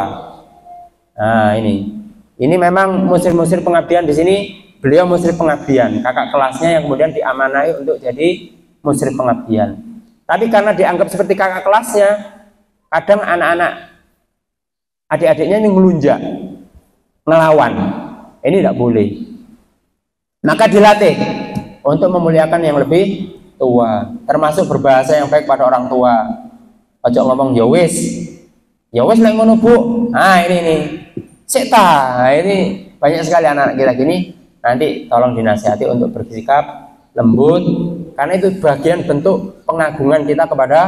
Nah ini memang musir pengabdian di sini. Beliau musir pengabdian, kakak kelasnya yang kemudian diamanai untuk jadi musir pengabdian. Tapi karena dianggap seperti kakak kelasnya, kadang anak-anak adik-adiknya ini ngelunjak, ngelawan. Ini tidak boleh. Maka dilatih untuk memuliakan yang lebih tua, termasuk berbahasa yang baik pada orang tua. Ojo ngomong ya wis lek ngono Bu. Nah ini seta. Ini banyak sekali anak-anak kita gini. Nanti tolong dinasihati untuk bersikap lembut, karena itu bagian bentuk pengagungan kita kepada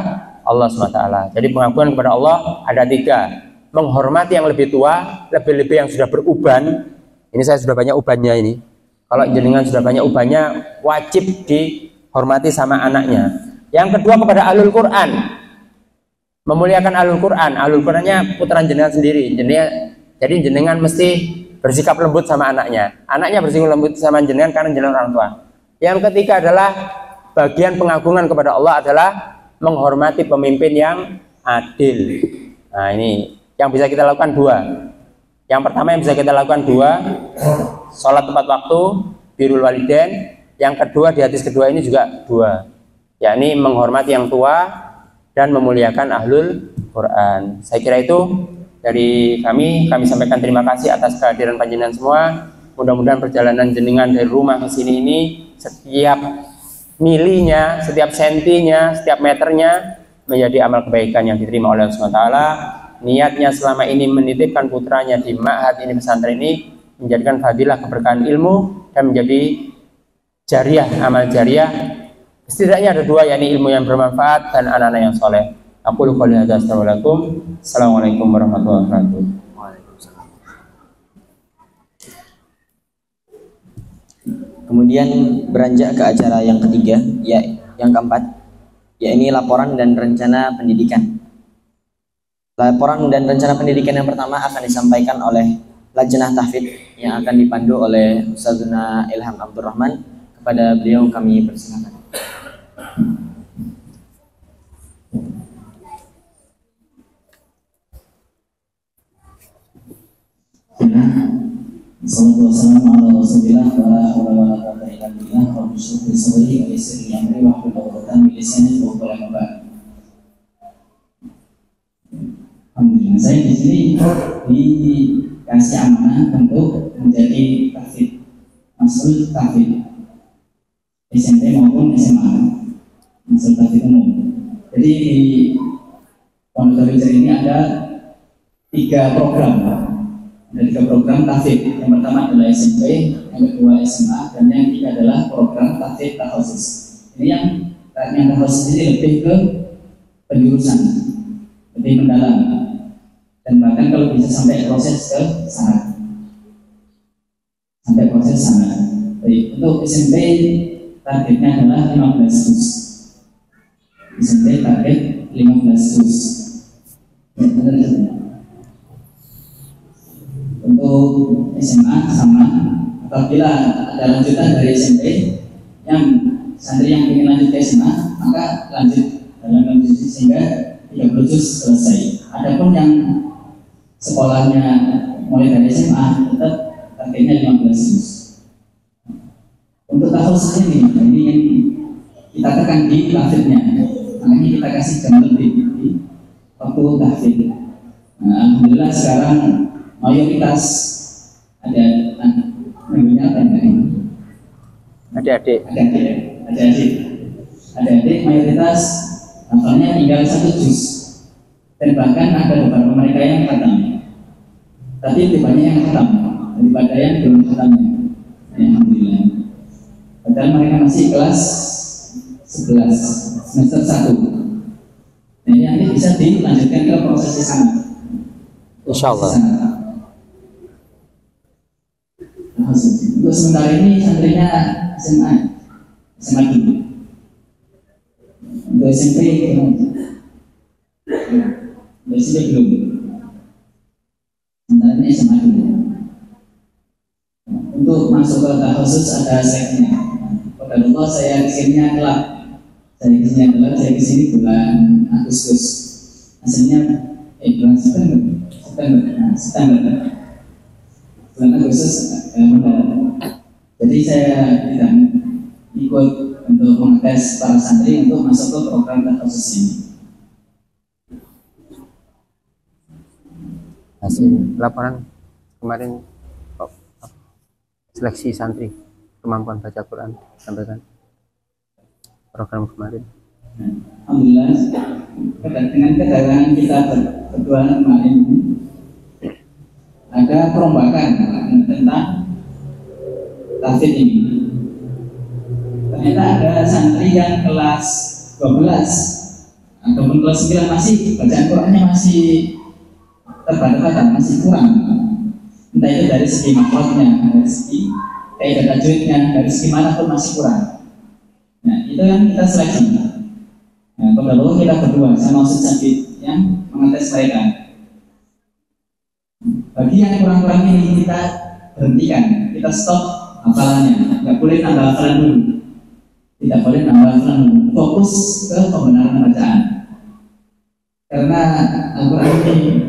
Allah SWT. Jadi pengagungan kepada Allah ada 3. Menghormati yang lebih tua, lebih-lebih yang sudah beruban. Ini saya sudah banyak ubannya ini. Kalau jenengan sudah banyak ubannya, wajib dihormati sama anaknya. Yang kedua kepada ahlul Quran, memuliakan ahlul Quran. Ahlul Qurannya putaran jenengan sendiri. Jadi jenengan mesti bersikap lembut sama anaknya. Anaknya bersikap lembut sama jenengan karena jenengan orang tua. Yang ketiga adalah bagian pengagungan kepada Allah adalah menghormati pemimpin yang adil. Nah ini yang bisa kita lakukan 2. Yang pertama yang bisa kita lakukan 2, sholat tepat waktu, birrul walidain. Yang kedua di hadis kedua ini juga 2, yakni menghormati yang tua dan memuliakan ahlul Quran. Saya kira itu dari kami sampaikan terima kasih atas kehadiran panjenengan semua. Mudah-mudahan perjalanan jenengan dari rumah ke sini ini setiap milinya, setiap sentinya, setiap meternya menjadi amal kebaikan yang diterima oleh Allah SWT. Niatnya selama ini menitipkan putranya di ma'had ini, pesantren ini, menjadikan fadilah keberkahan ilmu dan menjadi jariah, amal jariah. Setidaknya ada dua, yakni ilmu yang bermanfaat dan anak-anak yang soleh. Aku qouli hadza, assalamualaikum warahmatullahi wabarakatuh. Kemudian beranjak ke acara yang ketiga, yang keempat, yakni laporan dan rencana pendidikan. Laporan dan rencana pendidikan yang pertama akan disampaikan oleh Lajnah Tahfidz yang akan dipandu oleh Ustazuna Ilham Abdurrahman. Kepada beliau kami persilakan. Assalamualaikum warahmatullahi wabarakatuh. Alhamdulillah, saya di sini dikasih amanah untuk menjadi tahfidz, mas'ul tahfidz SMP maupun SMA, mas'ul tahfidz umum. Jadi di Pondok Darul Hijrah ini ada 3 program. Ada 3 program tahfidz. Yang pertama adalah SMP, yang kedua SMA, dan yang ketiga adalah program tahfidz takhusus. Ini yang takhusus ini lebih ke penjurusan, lebih mendalam, dan bahkan kalau bisa sampai proses ke sana, sampai proses sana. Baik, untuk SMP targetnya adalah 15 juz. SMP target 15 juz. Untuk SMA sama, apabila ada lanjutan dari SMP yang santri yang ingin lanjut ke SMA, maka lanjut dalam kondisi sehingga 30 juz selesai. Adapun yang sekolahnya mulai dari SMA tetap targetnya 15 juz. Untuk tahfiz ini yang kita tekan di tahfiznya, makanya kita kasih jam lebih di waktu tahfiz. Nah, alhamdulillah sekarang mayoritas ada adik mayoritas hafalnya tinggal 1 juz, dan bahkan ada beberapa mereka yang khatam, tapi lebih banyak yang khatam daripada yang belum khatamnya. Alhamdulillah. Padahal mereka masih kelas 11 semester 1. Nah, ini nanti bisa dilanjutkan ke proses di sana. Insyaallah. Untuk sementara ini santrinya SMA dulu. Untuk SMP belum. Sementara ini SMA dulu. Untuk masuk ke khusus ada seleksinya. Pada Allah saya kesininya kelak. Saya kesini bulan Agustus. Hasilnya bulan September. Bulan Agustus jadi saya tidak ikut untuk mengetes para santri untuk masuk ke program khusus ini. Hasil laporan kemarin seleksi santri kemampuan baca Quran, sampaikan program kemarin. Alhamdulillah, dengan kedatangan kita berdua kemarin ada perombakan tentang tahfidz ini. Ternyata ada santri yang kelas 12 ataupun kelas 9 masih bacaan Qurannya masih terbata-bata, masih kurang. Entah itu dari segi makhrajnya, dari segi kaidah tajwidnya, dari segi mana pun masih kurang. Nah, itu yang kita seleksi. Nah, kemudian kita berdua sama Ustaz Sabit yang mengetes mereka. Bagi yang kurang-kurang ini kita berhentikan, kita stop hafalannya, nggak boleh nambah hafalan dulu, tidak boleh nambah hafalan dulu, fokus ke pembenaran bacaan. Karena Al-Quran ini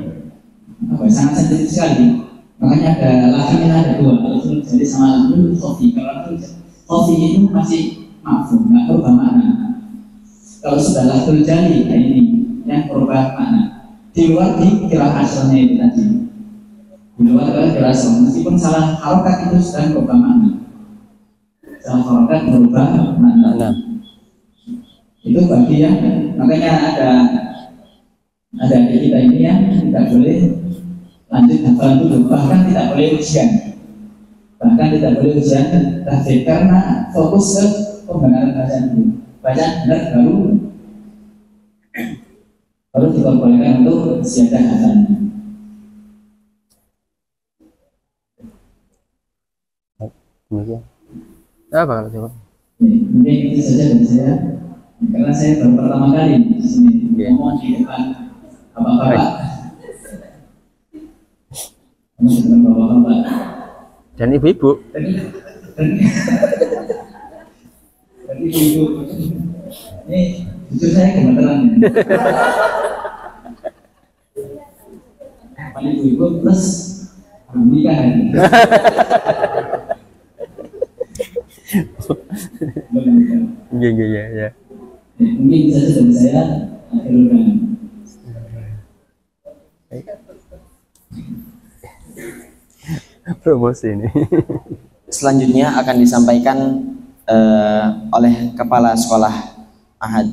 sangat sensitif sekali, makanya ada lafaznya ada 2, jadi sama dulu khofi. Kalau khofi itu masih mafhum, nggak berubah makna. Kalau sudah lafzul jali, nah ini yang berubah makna. Di luar di kira asalnya itu tadi. Di luar kira-kira meskipun salah harokat itu sudah berubah makna. Salah harokat berubah makna. Itu bagi yang makanya ada di kita ini yang tidak boleh lanjut hafalan dulu, bahkan tidak boleh ujian. Bahkan tidak boleh ujian tahfidz karena fokus ke pembenaran bacaan dulu. Bacaan benar baru diperbolehkan untuk ziyadah hafalannya. Apa kalau jawab? Mungkin itu saja dari saya, karena saya baru pertama kali di sini ngomong di depan bapak-bapak, dan ibu-ibu. Dan ibu-ibu, ini jujur saya gemeteran. Paling ibu-ibu plus belum nikah. Iya. Mungkin saja dari saya akhirkan. Promosi ini. Selanjutnya akan disampaikan oleh Kepala Sekolah Ahad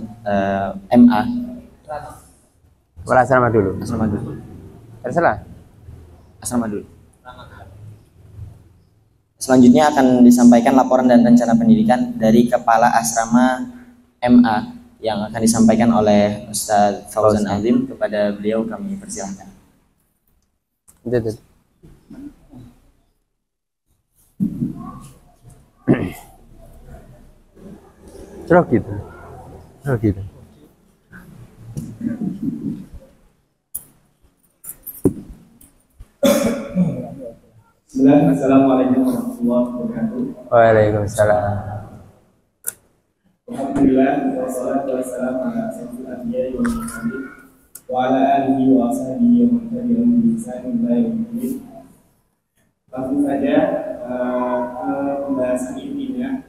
MA. Asrama dulu. Terserah. Asrama dulu. Selanjutnya akan disampaikan laporan dan rencana pendidikan dari Kepala Asrama MA yang akan disampaikan oleh Ustadz Fauzan Azim. Kepada beliau kami persilahkan. Terus gitu. Assalamualaikum warahmatullahi wabarakatuh. Waalaikumsalam. Alhamdulillah, wassalatu wassalamu ala asyrofil anbiya'i wal mursalin wa ala alihi wa ashabihi wa man tabi'ahum bi ihsanin ila yaumil din. Langsung saja pembahasan intinya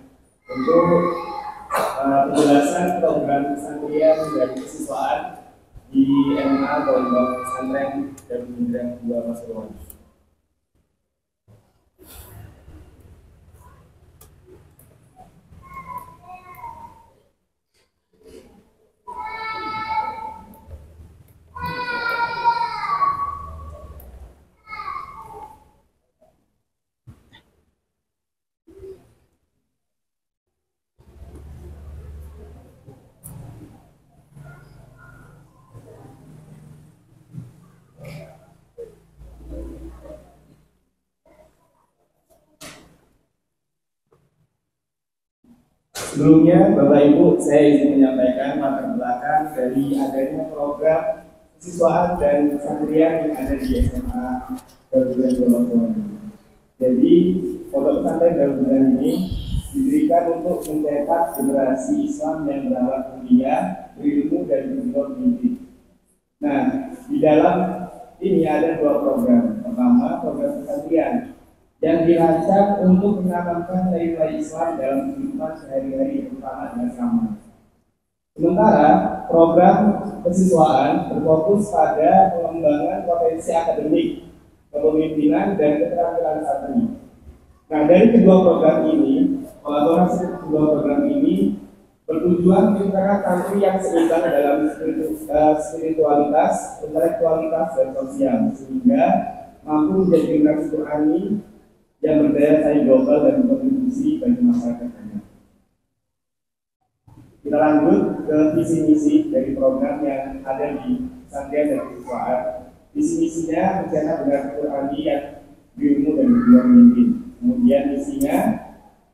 untuk penjelasan program pesantren dan kesiswaan di MA Pondok Pesantren dan Kementerian 2 Pasuruan. Sebelumnya, Bapak Ibu, saya izin menyampaikan latar belakang dari adanya program kesiswaan dan pesantren yang ada di SMA Darul Ulum. Jadi, pondok pesantren Darul Ulum ini didirikan untuk mencetak generasi Islam yang berakhlak mulia, berilmu dan berjiwa mimpi. Nah, di dalam ini ada dua program. Pertama, program pesantren yang dirancang untuk menanamkan nilai-nilai Islam dalam kehidupan sehari-hari terutama dan sama. Sementara program kesiswaan berfokus pada pengembangan potensi akademik, kepemimpinan, dan keterampilan santri. Nah, dari kedua program ini, kolaborasi kedua program ini bertujuan menciptakan santri yang seimbang dalam spiritualitas, intelektualitas, dan sosial, sehingga mampu menjadi generasi Qurani yang berdaya saing global dan berkontribusi bagi masyarakat banyak. Kita lanjut ke visi misi dari program yang ada di pesantren dan kesiswaan. Visi misinya mencetak generasi Qurani yang berilmu dan berjiwa memimpin. Kemudian misinya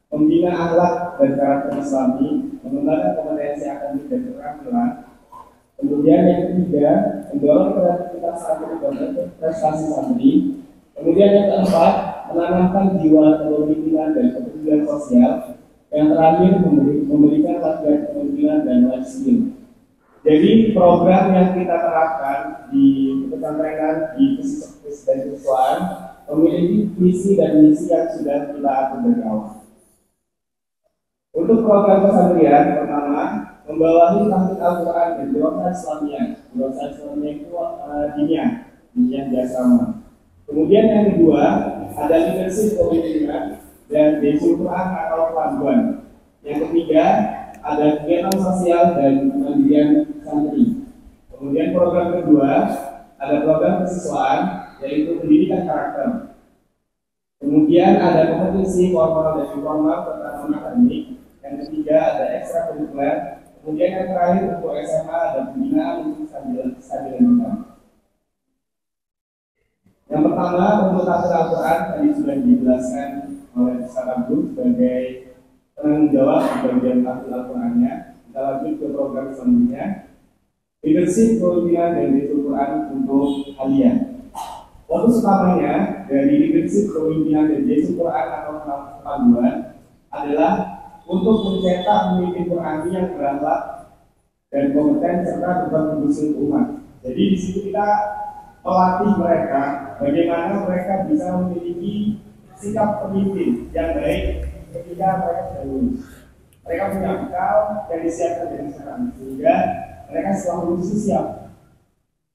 membina akhlak dan karakter Islami, mengembangkan kompetensi akademik dan keterampilan. Kemudian yang ketiga, mendorong kreativitas santri dan prestasi santri. Kemudian yang keempat, menanamkan jiwa kepemimpinan dan kepedulian sosial. Yang terakhir, memberikan latihan kepemimpinan dan life skill. Jadi program yang kita terapkan di pesantren di kesiswaan memiliki visi dan misi yang sudah kita atur dari awal. Untuk program pesantren pertama, membawahi tahfidz Al-Quran dan Dirasah Islamiyah. Dirasah Islamiyah itu diniyah di asrama. Kemudian yang kedua, ada leadership kepemimpinan dan basic Quran atau panduan. Yang ketiga, ada kegiatan sosial dan pendirian santri. Kemudian program kedua, ada program kesiswaan, yaitu pendidikan karakter. Kemudian ada kompetisi formal dan informal serta non akademik. Yang ketiga ada ekstrakurikuler. Kemudian yang terakhir untuk SMA ada pembinaan untuk stabilitas. Yang pertama untuk tafsir Al-Quran tadi sudah dijelaskan oleh Ustaz Abdul sebagai penanggung jawab di bagian tafsir Al-Qurannya. Kita lanjut ke program selanjutnya. Leadership, kepemimpinan, dan Baitul Quran untuk Aliyah. Fokus utamanya dari leadership, kepemimpinan, dan Baitul Quran atau panduan adalah untuk mencetak pemimpin Quran yang berakhlak dan kompeten serta berkontribusi untuk umat. Jadi di situ kita melatih mereka bagaimana mereka bisa memiliki sikap pemimpin yang baik ketika mereka sudah lulus. Mereka punya bekal yang disiapkan dari sekarang sehingga mereka setelah lulus siap.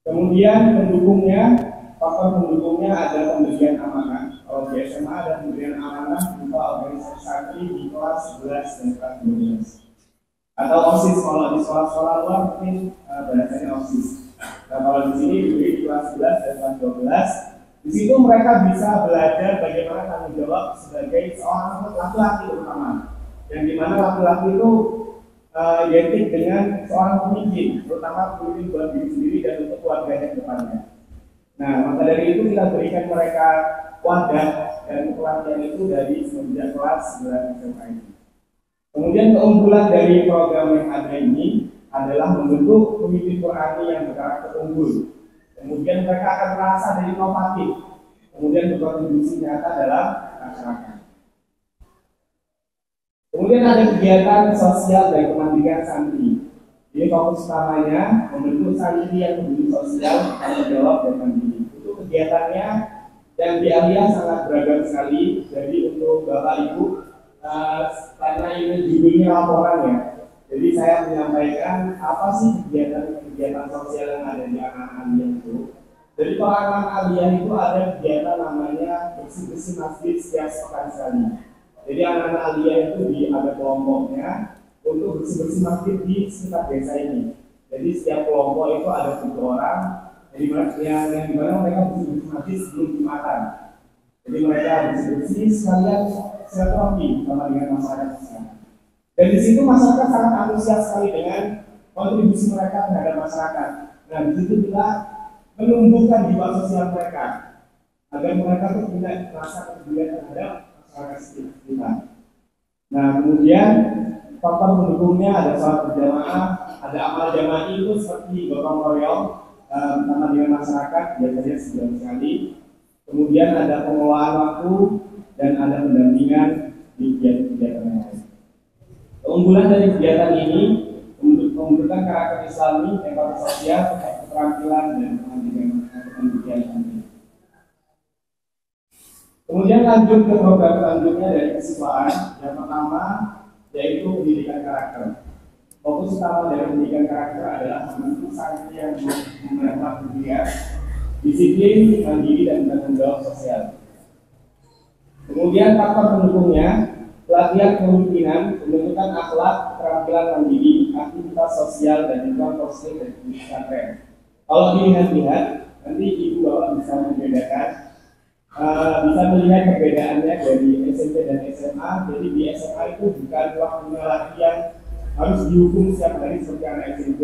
Kemudian pendukungnya, faktor pendukungnya ada pemberian amanah. Kalau di SMA ada pemberian amanah berupa organisasi santri di kelas 11 dan kelas 12. Atau OSIS, kalau di sekolah-sekolah luar mungkin bahasanya OSIS. Nah, kalau di sini diberi di kelas 11 dan kelas 12. Di situ mereka bisa belajar bagaimana tanggung jawab sebagai seorang laki-laki terutama. Yang dimana laki-laki itu identik dengan seorang pemimpin, terutama pemimpin buat diri sendiri dan untuk keluarganya ke depannya. Nah, maka dari itu kita berikan mereka wadah dan pelatihan itu dari semenjak kelas 9 SMA ini. Kemudian keunggulan dari program yang ada ini adalah membentuk pemimpin Qurani yang berkarakter unggul. Kemudian mereka akan merasa dari inovatif, kemudian berkontribusi nyata dalam masyarakat. Kemudian ada kegiatan sosial dari Kemandirian Santri. Jadi fokus utamanya membentuk santri yang peduli sosial, tanggung jawab dan mandiri. Untuk kegiatannya yang di Aliyah sangat beragam sekali. Jadi untuk Bapak Ibu, karena ini judulnya laporan ya. Jadi saya menyampaikan apa sih kegiatan sosial yang ada di anak-anak Aliyah itu. Jadi para anak Aliyah itu ada kegiatan namanya bersih-bersih masjid setiap pekan sekali. Jadi anak-anak Aliyah itu ada kelompoknya untuk bersih-bersih masjid di sekitar desa ini. Jadi setiap kelompok itu ada 7 orang, jadi yang dimana mereka bersih-bersih masjid sebelum Jumatan. Jadi mereka bersih-bersih sekalian silaturahmi sama dengan masyarakat di sana. Dan di situ masyarakat sangat antusias sekali dengan kontribusi mereka terhadap masyarakat. Nah, di situ kita menumbuhkan jiwa sosial mereka agar mereka tuh punya rasa kepedulian terhadap masyarakat sekitar. Nah, kemudian faktor pendukungnya ada sholat berjamaah, ada amal jamaah itu seperti gotong royong bersama dengan masyarakat biasanya sebulan sekali. Kemudian ada pengelolaan waktu dan ada pendampingan di kegiatan yang lain. Keunggulan dari kegiatan ini membentukkan karakter Islami, empati sosial, keterampilan dan pendidikan. Kemudian lanjut ke program selanjutnya dari kesiswaan. Yang pertama yaitu pendidikan karakter. Fokus utama dari pendidikan karakter adalah membentuk santri yang mendapat pendidikan, disiplin, mandiri dan tanggung jawab sosial. Kemudian faktor pendukungnya, pelatihan kepemimpinan, pembentukan akhlak, keterampilan mandiri, aktivitas sosial dan lingkungan positif dan pesantren. Kalau dilihat-lihat, nanti ibu bapak bisa membedakan, bisa melihat perbedaannya dari SMP dan SMA. Jadi di SMA itu bukan waktunya latihan harus dihukum setiap hari seperti anak SMP.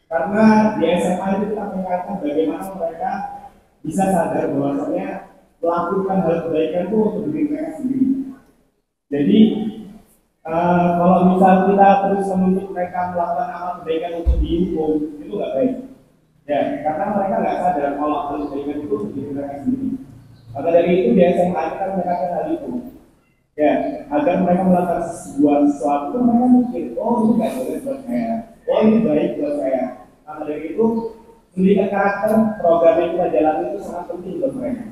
Karena di SMA itu kita mengingatkan bagaimana mereka bisa sadar bahwasanya melakukan hal kebaikan itu untuk diri mereka sendiri. Jadi kalau misal kita terus menuntut mereka melakukan amal kebaikan untuk dihukum, itu nggak baik. Ya, karena mereka nggak sadar kalau hal kebaikan itu untuk diri mereka sendiri. Maka dari itu di SMA kita menekankan hal itu. Ya, agar mereka melakukan sesuatu, mereka mikir, oh ini nggak boleh buat saya, oh ini baik buat saya. Maka dari itu pendidikan karakter program yang kita jalani itu sangat penting buat mereka.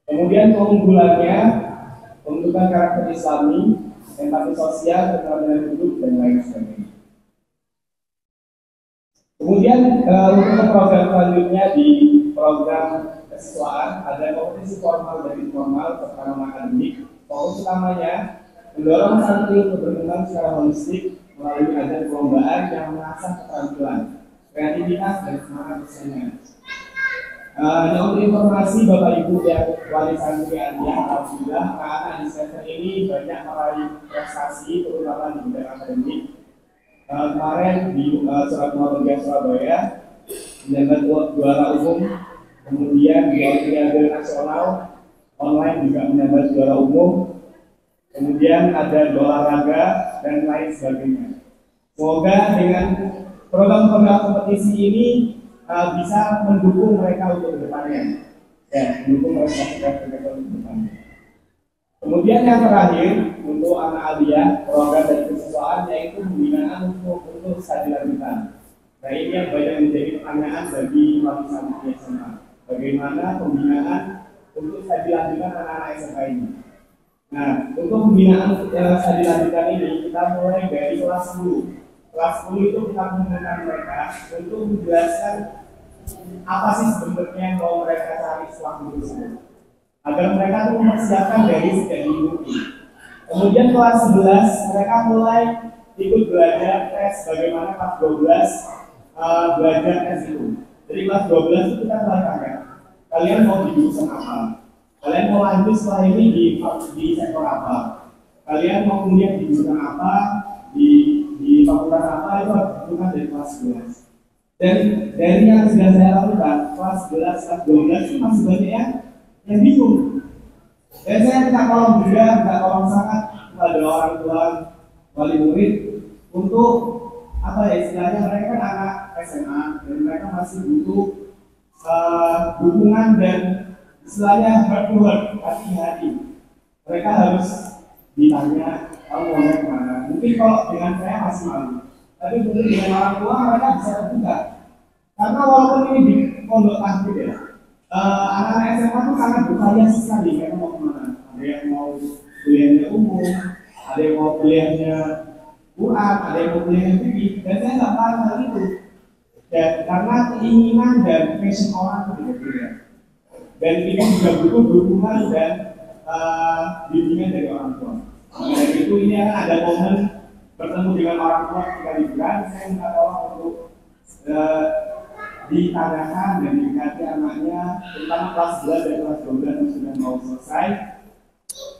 Kemudian keunggulannya pembentukan karakter Islami, empati sosial, keterampilan hidup dan lain sebagainya. Kemudian untuk program selanjutnya di program kesiswaan ada kompetisi formal dan informal serta non akademik. Fokus utamanya mendorong santri untuk berkembang secara holistik melalui ajang perlombaan yang mengasah keterampilan, kreativitas dan semangat persaingan. Nah, untuk informasi Bapak Ibu yang wali santri Aliyah, alhamdulillah anak-anak di center ini banyak meraih prestasi terutama di bidang akademik. Kemarin di Surat Muhammadiyah Surabaya mendapat juara umum, kemudian di Olimpiade Nasional online juga mendapat juara umum, kemudian ada olahraga dan lain sebagainya. Semoga dengan program-program kompetisi ini bisa mendukung mereka untuk kedepannya, ya, mendukung mereka untuk kedepannya. Kemudian yang terakhir untuk anak aliyah, program dari kesiswaan yaitu pembinaan untuk studi lanjutan. Nah, ini yang banyak menjadi pertanyaan bagi wali santri SMA. Bagaimana pembinaan untuk studi lanjutan anak-anak SMA ini? Nah, untuk pembinaan studi lanjutan ini kita mulai dari kelas 10. Kelas 10 itu kita menggunakan mereka untuk menjelaskan apa sih sebenarnya yang mau mereka cari setelah lulus itu, agar mereka tuh mempersiapkan dari sejak dini. Kemudian kelas 11 mereka mulai ikut belajar tes bagaimana kelas 12 belajar tes itu. Jadi kelas 12 itu kita tanya, kalian mau di jurusan apa? Kalian mau lanjut setelah ini di sektor apa? Kalian mau kuliah di jurusan apa? Di fakultas apa? Itu harus ditentukan dari kelas 11. Dan dari yang sudah saya lakukan, kelas 11, kelas 12 itu masih banyak yang bingung. Dan saya minta tolong juga, minta tolong sangat kepada orang tua wali murid untuk apa ya istilahnya, mereka kan anak SMA dan mereka masih butuh dukungan dan istilahnya hard to hard, hati-hati. Mereka harus ditanya, kamu mau kemana? Mungkin kalau dengan saya masih malu, tapi mungkin dengan orang tua mereka bisa terbuka. Karena walaupun ini di pondok tahfidz ya, anak-anak SMA itu sangat bervariasi sekali. Mereka mau kemana? Ada yang mau kuliahnya umum, ada yang mau kuliahnya Quran, ada yang mau kuliahnya fikih. Dan saya nggak paham hal itu. Dan karena keinginan dan passion orang itu berbeda. Dan ini juga butuh dukungan dan bimbingan dari orang tua. Dan itu ini akan ada momen bertemu dengan orang tua ketika liburan. Saya minta tolong untuk ditanyakan dan dikati anaknya, terutama kelas 11 dan kelas 12 yang sudah mau selesai,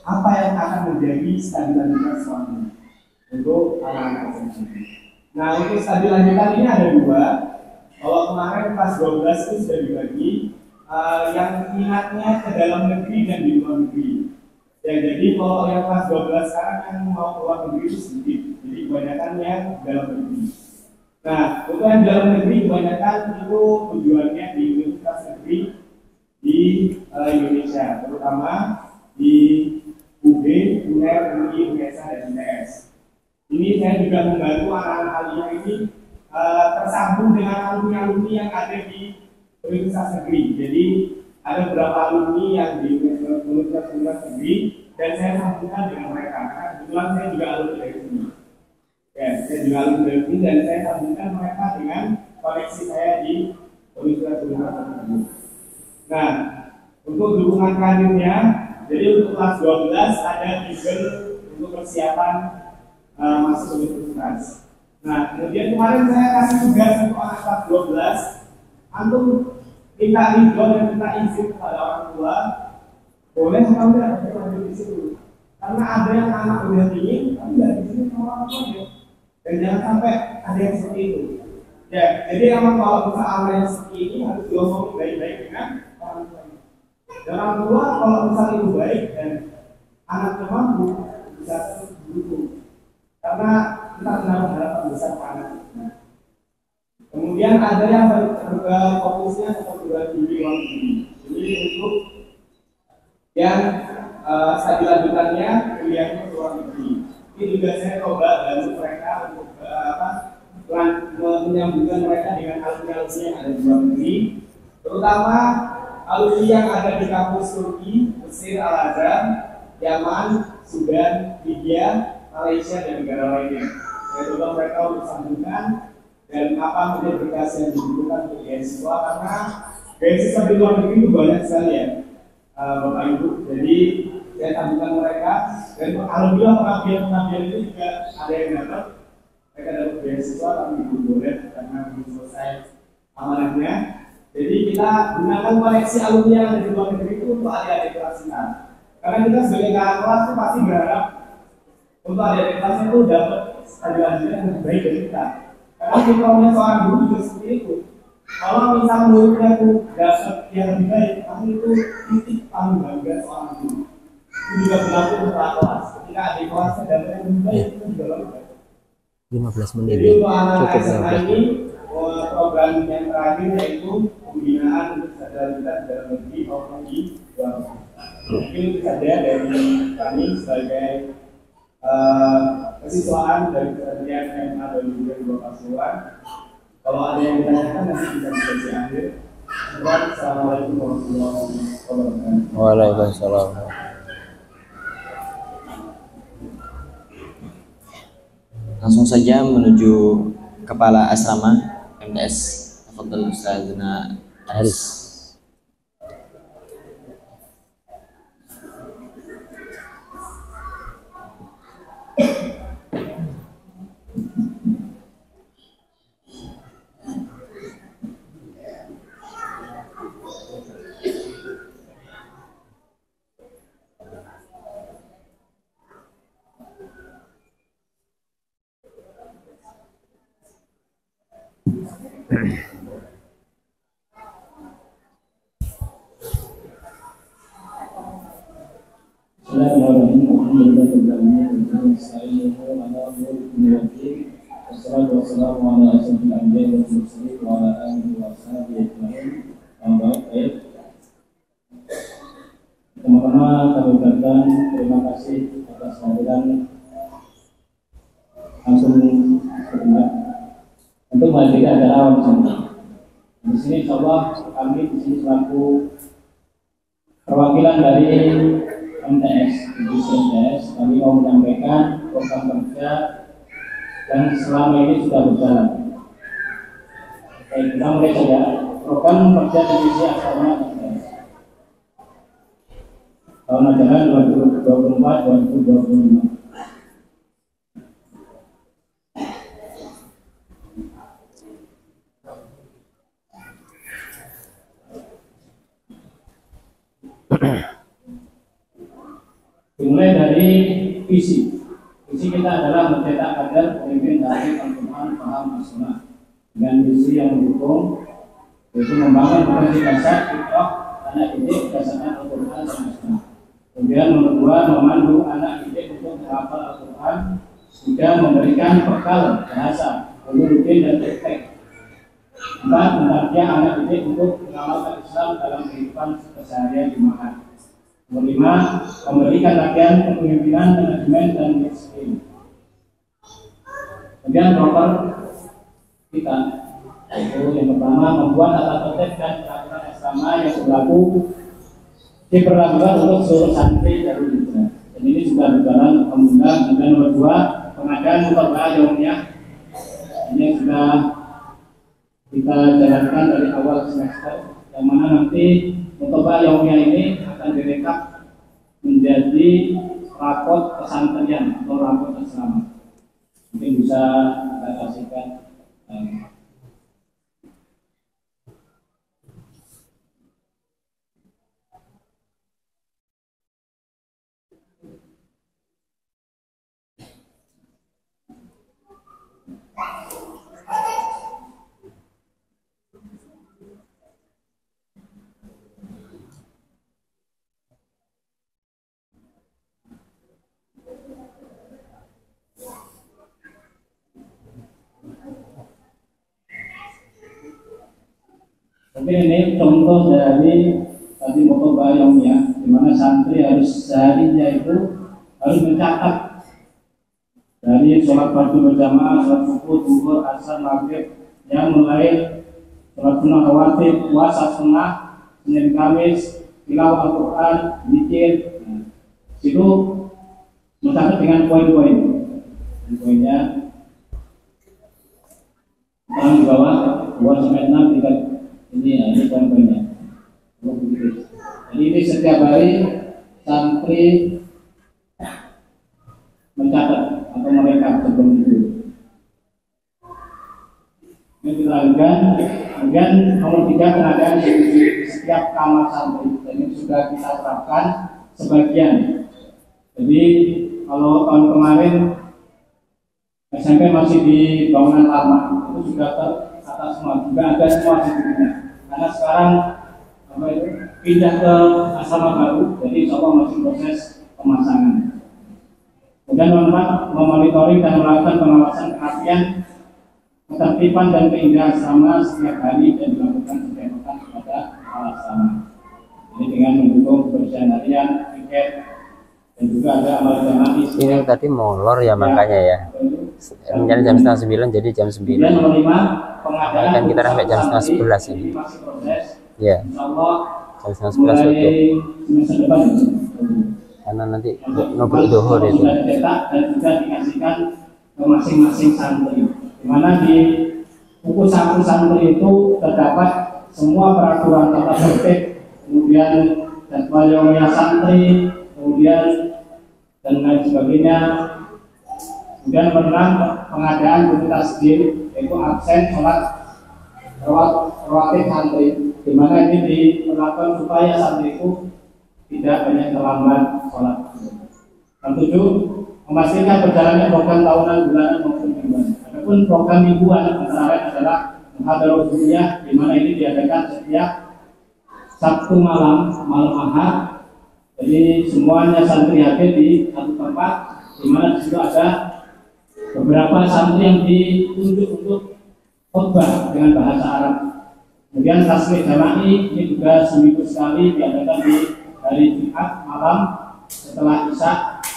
apa yang akan menjadi studi lanjutan selanjutnya untuk anak-anak SMA. Nah, untuk studi lanjutan ini ada dua. Kalau kemarin kelas 12 itu sudah dibagi yang minatnya ke dalam negeri dan di luar negeri. Ya, jadi kalau yang kelas 12 sekarang yang mau ke luar negeri itu sedikit, jadi kebanyakan yang dalam negeri. Nah, untuk yang dalam negeri kebanyakan itu tujuannya di universitas negeri di Indonesia, terutama di UB, UNER, UI, UNESA, dan ITS. Ini saya juga membantu anak-anak aliyah ini tersambung dengan alumni-alumni yang ada di universitas negeri. Jadi ada beberapa alumni yang di universitas negeri dan saya sambungkan dengan mereka. Karena kebetulan saya juga alumni dari sini. Ya, saya juga alumni dari sini dan saya sambungkan mereka dengan koneksi saya di universitas negeri. Nah, untuk dukungan karirnya, jadi untuk kelas 12 ada event untuk persiapan masuk universitas. Nah, kemudian kemarin saya kasih tugas untuk anak kelas 12 antum minta ridho dan minta izin kepada orang tua, boleh atau tidak lanjut di situ. Karena ada yang anak udah ingin, tapi nggak izin sama orang tua. Dan jangan sampai ada yang seperti itu. Ya, jadi memang kalau misalnya yang seperti ini harus diomongin baik-baik dengan orang tua. Dan orang tua kalau misalnya itu baik dan anaknya mampu, bisa didukung. Karena kita menaruh harapan besar ke anak. Kemudian ada yang fokusnya ke perguruan tinggi luar negeri. Jadi untuk yang studi lanjutannya kuliahnya ke luar negeri. Ini juga saya coba bantu mereka untuk menyambungkan mereka dengan alumni yang ada di luar negeri, terutama alumni yang ada di kampus Turki, Mesir, Al-Azhar, Yaman, Sudan, Libya, Malaysia, dan negara lainnya. Saya coba mereka untuk sambungkan dan apa modifikasi yang dibutuhkan untuk beasiswa, karena beasiswa di luar negeri itu banyak sekali ya, Bapak Ibu. Jadi saya sambungkan mereka dan alhamdulillah pengabdian itu juga ada yang dapat. Mereka dapat beasiswa tapi belum boleh karena belum selesai amanahnya. Jadi kita gunakan koneksi alumni yang dari luar negeri itu untuk adik-adik kelas kita. Karena kita sebagai kakak kelas itu pasti berharap untuk adik-adik kelasnya itu dapat adik-adik yang lebih baik dari kita. Karena kita punya seorang guru juga seperti itu. Kalau misal muridnya itu dapat yang lebih baik, pasti itu titik paling bangga seorang guru. Itu juga berlaku untuk kakak kelas. Ketika adik kelasnya dapat yang lebih baik, itu juga bangga. 15 menit Jadi untuk anak cukup SMA 15 ini menit. program yang terakhir yaitu pembinaan untuk kesadaran kita di dalam negeri maupun di luar negeri. Mungkin itu saja dari kami sebagai kesiswaan dari keseharian SMA 2022 Pasuruan. Kalau ada yang ditanyakan nanti bisa diskusi akhir. Assalamualaikum warahmatullahi wabarakatuh. Waalaikumsalam. Langsung saja menuju kepala asrama MTS. Tafadhal Ustazna Haris. Pertama kami ucapkan terima kasih atas kehadiran langsung sebentar untuk menghadiri acara wawancara. Di sini insyaallah kami di sini selaku perwakilan dari MTS, divisi MTS, kami mau menyampaikan program kerja yang selama ini sudah berjalan. Baik, kita mulai saja program kerja divisi asrama MTS tahun ajaran 2024-2025. Dimulai dari visi. Visi kita adalah mencetak kader pemimpin dari Al-Quran paham as-sunnah dengan visi yang mendukung, yaitu membangun potensi dasar fitrah anak didik berdasarkan Al-Quran dan as-sunnah. Kemudian nomor 2, memandu anak didik untuk menghafal Al-Quran, juga memberikan bekal bahasa, rutin dan praktek. 4, mentarbiah anak didik untuk mengamalkan Islam dalam kehidupan keseharian di masyarakat. Nomor 5, memberikan latihan kepemimpinan, manajemen dan disiplin. Kemudian proper kita, yaitu yang pertama membuat tata tertib dan peraturan asrama yang berlaku diberlakukan untuk seluruh santri dari Indonesia. Dan ini sudah berjalan alhamdulillah. Kemudian nomor 2, pengadaan mutaba'ah yaumiyah. Ini sudah kita jalankan dari awal semester, yang mana nanti mutaba'ah yaumiyah ini akan direkap menjadi rapot pesantren atau rapot asrama. Mungkin bisa kita kasihkan. Mungkin ini contoh dari tadi mutaba'ah yaumiyah, di mana santri harus seharinya itu harus mencatat dari sholat fardu berjamaah, sholat subuh, zuhur, asar, maghrib, yang mulai sholat sunnah rawatib, puasa sunnah, Senin Kamis, tilawah Al-Quran, zikir. Situ mencatat dengan poin-poin. Poinnya di bawah 2-6 tingkat. Ini poin-poinnya. Jadi ini setiap hari santri mencatat atau merekap sebelum itu. Ini kita lanjutkan. Kemudian nomor 3, pengadaan di setiap kamar santri. Dan ini sudah kita terapkan sebagian. Jadi kalau tahun kemarin SMP masih di bangunan lama, itu sudah tertata semua, juga ada semua di dunia. Karena sekarang pindah ke asrama baru, jadi insya Allah masih proses pemasangan. Kemudian teman-teman memonitoring dan melakukan pengawasan kerapian, ketertiban dan keindahan asrama setiap hari dan dilakukan pencegahan kepada kepala asrama. Ini dengan mendukung kebersihan harian, tiket, dan juga ada amal jamaah. Ini tadi molor ya makanya ya. Rencana jam 8:30 jadi jam 9. Nomor 5, pengadaan Kan kita sampai jam 10:30 ini. masih proses. Ya. Insyaallah Jam 11 tutup. semester depan Karena nanti nobel dohor itu. sudah dicetak dan juga dikasihkan ke masing-masing santri. Di mana di buku saku santri itu terdapat semua peraturan tata tertib, kemudian jadwal yaumiah santri, kemudian dan lain sebagainya. Kemudian pernah pengadaan buku tasbih, yaitu absen sholat rawatib santri, di mana ini diperlakukan supaya santri itu tidak banyak terlambat sholat. Yang 7, memastikan berjalannya program tahunan, bulanan maupun mingguan. Adapun program mingguan antara lain adalah muhadharah dunia, di mana ini diadakan setiap Sabtu malam Ahad. Jadi semuanya santri hadir di satu tempat, di mana di situ ada beberapa santri yang ditunjuk untuk khutbah dengan bahasa Arab. Kemudian tasbih jama'i ini juga seminggu sekali diadakan di hari Jumat malam setelah Isya.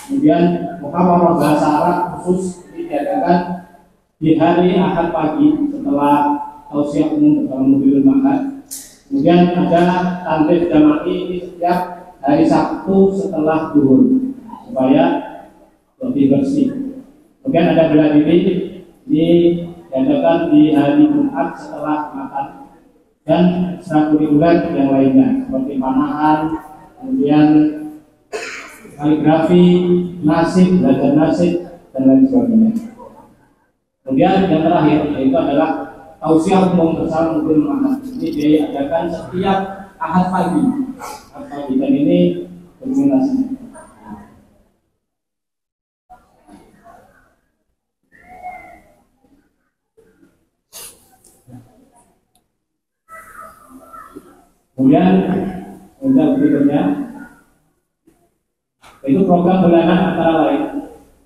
Kemudian muhadharah bahasa Arab khusus ini diadakan di hari Ahad pagi setelah tausiah umum bersama Mudirul Ma'had. Kemudian ada tasbih jama'i ini setiap hari Sabtu setelah zuhur supaya lebih bersih. Kemudian ada bela diri ini diadakan di hari Jumat setelah makan, dan ekstrakurikuler yang lainnya seperti panahan, kemudian kaligrafi, nasib, belajar nasib, dan lain sebagainya. Kemudian yang terakhir yaitu adalah tausiah umum bersama Mudirul Ma'had. Ini diadakan setiap Ahad pagi. Dan ini dokumentasinya. Kemudian untuk berikutnya itu program bulanan antara lain.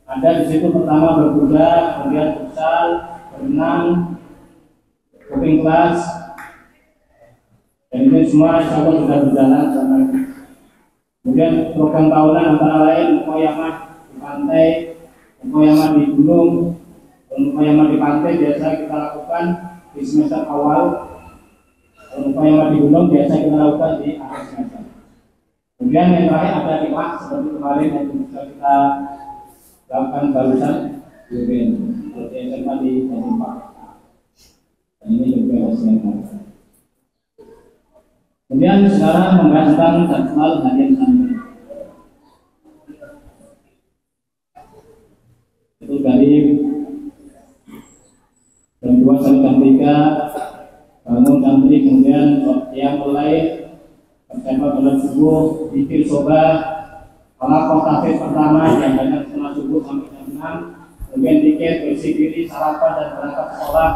Ada di situ pertama berkuda, kemudian futsal, berenang, cooking class, dan ini semua insya Allah sudah berjalan sama. Kemudian program tahunan antara lain mukoyamah di pantai, mukoyamah di gunung, dan mukoyamah di pantai biasa kita lakukan di semester awal. Mukoyamah di gunung biasa kita lakukan di akhir semester. Kemudian yang terakhir ada lima seperti kemarin yang sudah kita lakukan barusan di SMA di Jatimpak. Dan ini juga SMA. Kemudian sekarang membahas tentang jadwal harian santri. Itu dari jam 2 sampai jam 3 bangun santri, kemudian yang mulai persiapan sholat subuh, zikir sobat, halaqah tahfidz pertama diadakan setelah subuh sampai jam 6, kemudian tiket, bersih diri, sarapan dan berangkat sekolah.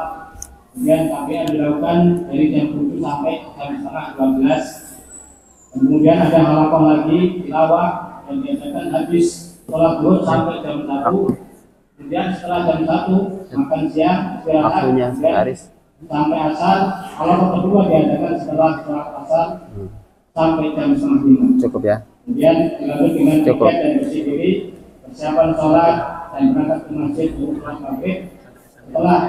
Kemudian KPA dilakukan dari jam 7 sampai jam setengah 12. Kemudian ada halaqah lagi tilawah yang diadakan habis sholat zuhur sampai jam 1. Kemudian setelah jam 1 makan siang, istirahat, sampai asar. Halaqah kedua diadakan setelah sholat asar sampai jam setengah 5. Cukup ya. Kemudian dilanjut dengan tiket dan bersih diri, persiapan sholat dan berangkat ke masjid untuk sholat maghrib. Setelah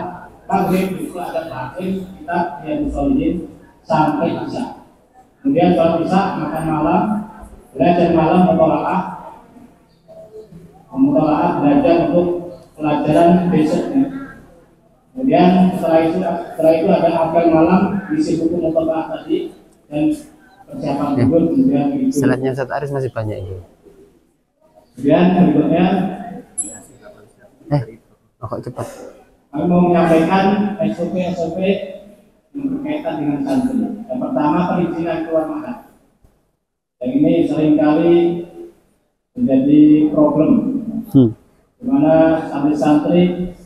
maghrib itu ada taklim kita yang musolin sampai isya. Kemudian sholat isya, makan malam, belajar malam, mutolaah belajar untuk pelajaran besoknya. Kemudian setelah itu ada apel malam, isi buku mutolaah tadi dan persiapan tidur. Kemudian itu. Selatnya Ustaz Aris masih banyak ini. Kemudian berikutnya kok cepat? Kami mau menyampaikan SOP yang berkaitan dengan santri. Yang pertama, perizinan keluar mahar. Yang ini seringkali menjadi problem, di mana santri-santri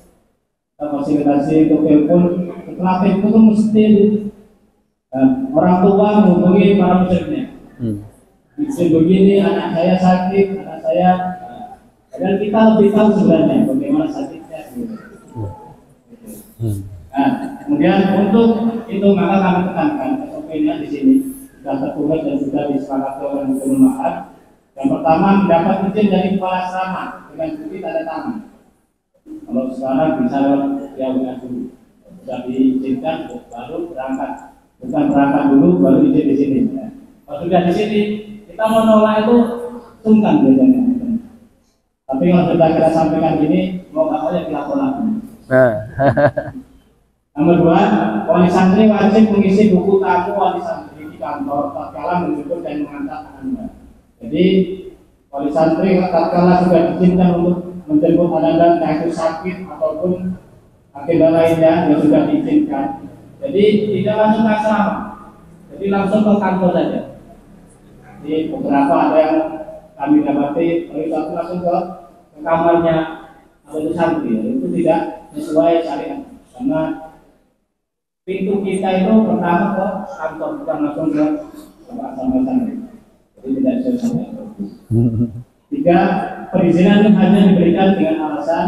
kita fasilitasi untuk telepon, setelah telepon itu mesti orang tua menghubungi para muridnya. Izin begini, anak saya sakit, anak saya, dan kita lebih tahu sebenarnya bagaimana sakitnya. Nah, kemudian untuk itu maka kami tekankan SOP-nya di sini sudah tertulis dan sudah disepakati oleh Hukum Mahar. Yang pertama, mendapat izin dari kepala asrama dengan bukti tanda tangan. Kalau sekarang bisa ya benar dulu, sudah diizinkan baru berangkat, bukan berangkat dulu baru izin di sini. Ya. Kalau sudah di sini kita mau nolak itu sungkan biasanya. Tapi kalau sudah kita sampaikan gini, mau nggak mau ya kita tolak. Nomor 2, wali santri wajib mengisi buku tamu wali santri di kantor tatkala menjemput dan mengantar Anda. Jadi wali santri tatkala sudah diizinkan untuk menjemput Anda entah itu sakit ataupun agenda lainnya yang sudah diizinkan. Jadi tidak langsung ke asrama, jadi langsung ke kantor saja. Jadi beberapa ada yang kami dapati wali santri langsung ke kamarnya atau santri, itu tidak sesuai syariat karena pintu kita itu pertama ke kantor, bukan langsung ke asrama santri. Jadi tidak sesuai. 3, perizinan hanya diberikan dengan alasan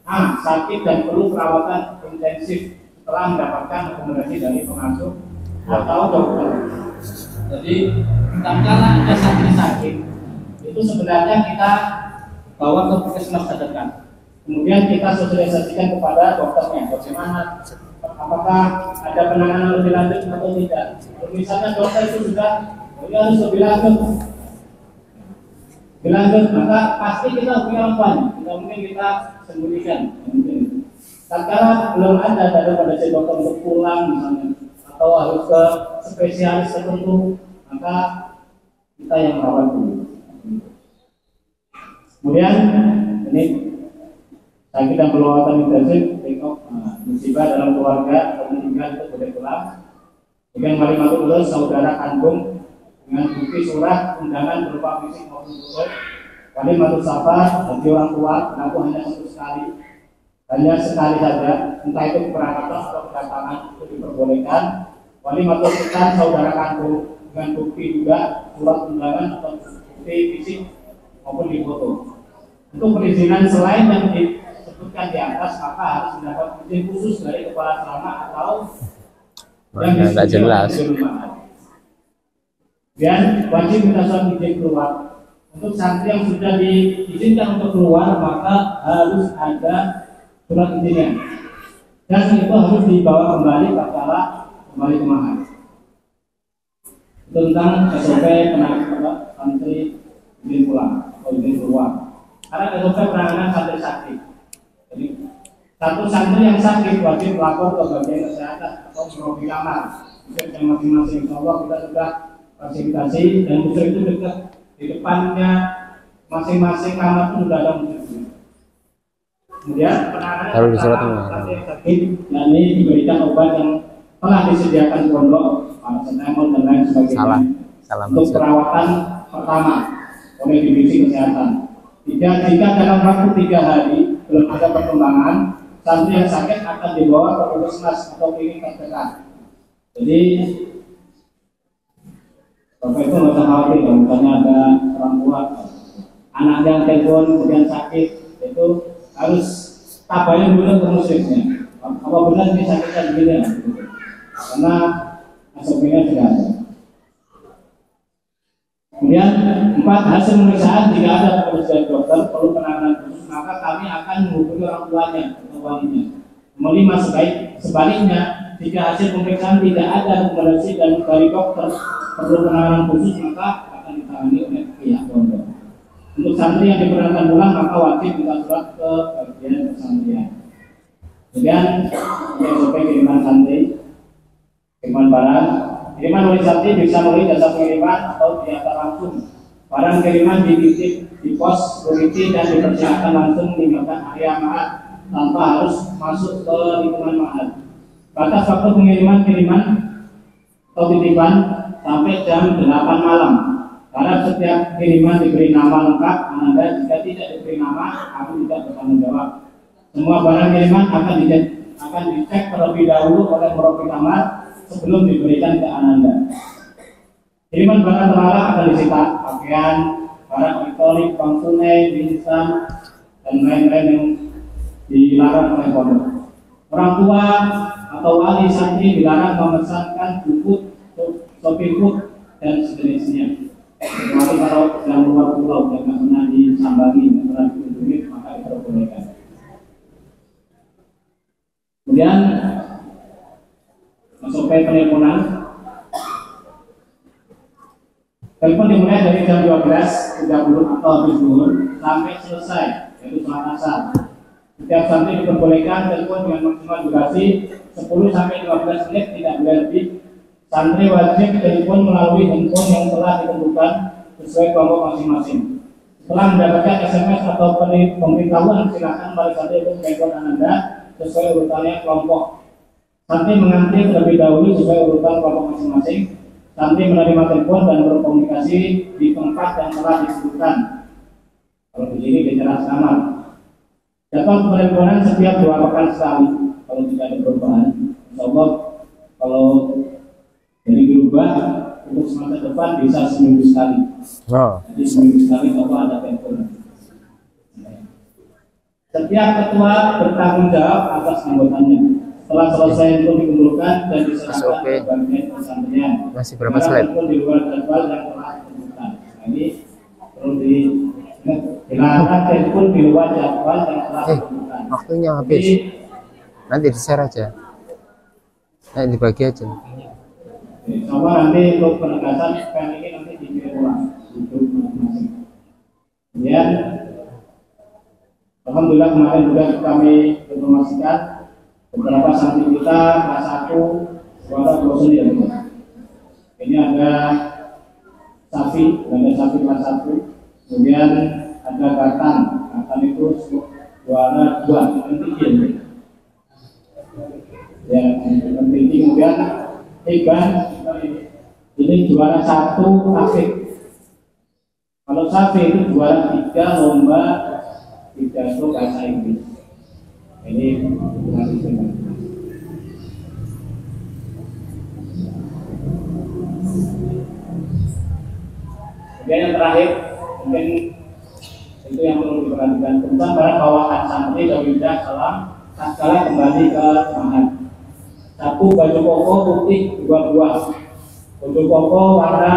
A. Sakit dan perlu perawatan intensif setelah mendapatkan rekomendasi dari pengasuh atau dokter. Jadi tatkala ada santri sakit, itu sebenarnya kita bawa ke puskesmas terdekat. Kemudian kita sosialisasikan kepada dokternya bagaimana, apakah ada penanganan lebih lanjut atau tidak. Kalau misalnya dokter itu sudah ini harus lebih lanjut, maka pasti kita punya laporan. Tidak mungkin kita sembunyikan. Tatkala belum ada daripada si dokter untuk pulang misalnya, atau harus ke spesialis tertentu, maka kita yang merawat dulu. Kemudian ini sakit dan perawatan intensif, musibah dalam keluarga atau meninggal itu boleh pulang. Dengan kalimat ulus saudara kandung dengan bukti surat undangan berupa fisik maupun tutur. Kalimat safar bagi orang tua berlaku hanya sekali saja, entah itu keberangkatan atau kedatangan itu diperbolehkan. Kalimat surat saudara kandung dengan bukti juga surat undangan atau bukti fisik maupun di foto. Untuk perizinan selain yang disebutkan di atas, maka harus mendapat izin khusus dari kepala asrama atau yang nggak jelas. Dan wajib minta surat izin keluar. Untuk santri yang sudah diizinkan untuk keluar, maka harus ada surat izinnya. Dan itu harus dibawa kembali tatkala kembali ke mahar. Tentang SOP penanganan santri izin pulang atau izin keluar. Karena SOP penanganan santri sakit. Jadi satu santri yang sakit wajib lapor ke bagian kesehatan atau profil kamar. Yang masing-masing, insya Allah kita sudah fasilitasi dan musuh itu dekat di depannya masing-masing kamar itu sudah ada musuhnya. Kemudian penanganan santri yang sakit, yakni diberikan obat yang telah disediakan pondok, paracetamol dan lain sebagainya. Untuk perawatan pertama oleh divisi kesehatan. Jika dalam waktu 3 hari belum ada perkembangan, santri yang sakit akan dibawa ke puskesmas atau klinik terdekat. Jadi Bapak itu nggak usah khawatir kalau misalnya ada orang tua anaknya telepon kemudian sakit, itu harus tabayun dulu ke musyiknya. Apa benar ini sakitnya begini? Karena asapnya tidak ada. Kemudian 4, hasil pemeriksaan jika ada pekerjaan dokter perlu penanganan khusus, maka kami akan menghubungi orang tuanya atau walinya. 5, sebaliknya jika hasil pemeriksaan tidak ada rekomendasi dari dokter perlu penanganan khusus, maka akan ditangani oleh pihak pondok. Untuk santri yang diperkenankan pulang, maka wajib minta surat ke bagian pesantren. Kemudian SOP kiriman santri, kiriman barang. Kiriman oleh santri bisa melalui jasa pengiriman atau diantar langsung. Barang kiriman dititip di pos security dan dipersiapkan langsung meninggalkan area mahar tanpa harus masuk ke lingkungan mahal. Batas waktu kiriman atau titipan sampai jam 8 malam. Karena setiap kiriman diberi nama lengkap, Ananda jika tidak diberi nama, aku tidak bertanggung jawab. Semua barang kiriman akan dicek terlebih dahulu oleh Murabbi kamar sebelum diberikan ke Ananda. Kiriman barang terlarang akan disita, pakaian, barang elektronik, uang tunai, instan, dan lain-lain yang dilarang oleh pondok. Orang tua atau wali santri dilarang memesankan buku, sopir food, dan sejenisnya. Kecuali kalau yang luar pulau yang tidak pernah disambangi, tidak pernah dikunjungi, maka diperbolehkan. Kemudian SOP penelponan. Telepon dimulai dari jam 12.30 atau habis zuhur sampai selesai, yaitu sholat asar. Setiap santri diperbolehkan telepon dengan maksimal durasi 10 sampai 15 menit, tidak boleh lebih. Santri wajib telepon melalui handphone yang telah ditentukan sesuai kelompok masing-masing. Setelah mendapatkan SMS atau pemberitahuan, silakan balik santri untuk telepon Ananda sesuai urutannya kelompok. Santri mengantri terlebih dahulu sesuai urutan kelompok masing-masing. Santri menerima telepon dan berkomunikasi di tempat yang telah disebutkan. Kalau di sini di teras kamar. Jadwal penelponan setiap 2 pekan sekali. Kalau tidak ada perubahan, insyaallah kalau jadi berubah untuk semasa depan bisa seminggu sekali. Jadi seminggu sekali kalau ada telepon. Setiap ketua bertanggung jawab atas anggotanya. Setelah selesai itu dikumpulkan dan diserahkan ke bagian pesantren. Masih berapa slide? Di luar jadwal yang telah ditentukan. Ini perlu dilarang telepon di luar jadwal yang telah ditentukan. Waktunya habis. Nanti di-share aja. Nanti dibagi aja. Coba nanti untuk penegasan pen ini nanti dikirim ulang untuk masing-masing. Kemudian alhamdulillah kemarin juga kami informasikan beberapa santri kita kelas 1 suara dosen ya. Ini ada Safi kelas 1, kemudian ada Katan itu suara 2 tinggi ya, tinggi. Kemudian Iban ini juara 1 Afif. Kalau Safi itu juara 3 lomba pidato bahasa Inggris. Ini masih benar. Kemudian yang terakhir, mungkin itu yang perlu diperhatikan tentang barang bawaan santri Dawidah Salam tatkala kembali ke Mahat. 1 baju koko putih 2 buah, baju koko warna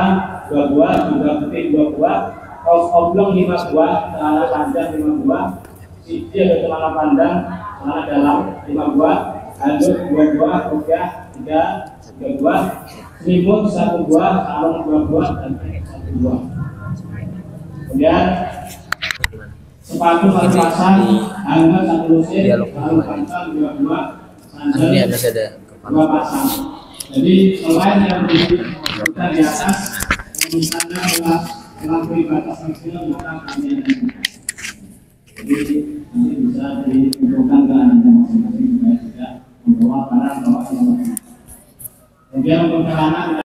2 buah, juga putih 2 buah, kaos oblong 5 buah, celana panjang 5 buah, siji ada celana panjang, celana dalam 5 buah, handuk 2 buah, kopiah 3 buah, selimut 1 buah, sarung 2 buah, dan 1 buah. Kemudian sepatu 1 pasang, hanger 1 lusin, sarung panjang 2 buah, sandal 2 pasang. Jadi selain yang kita di atas, misalnya melampaui batas maksimal maka kami ada. Jadi nanti bisa dikumpulkan ke Anda masing-masing supaya tidak membawa barang bawaan. Kemudian untuk anak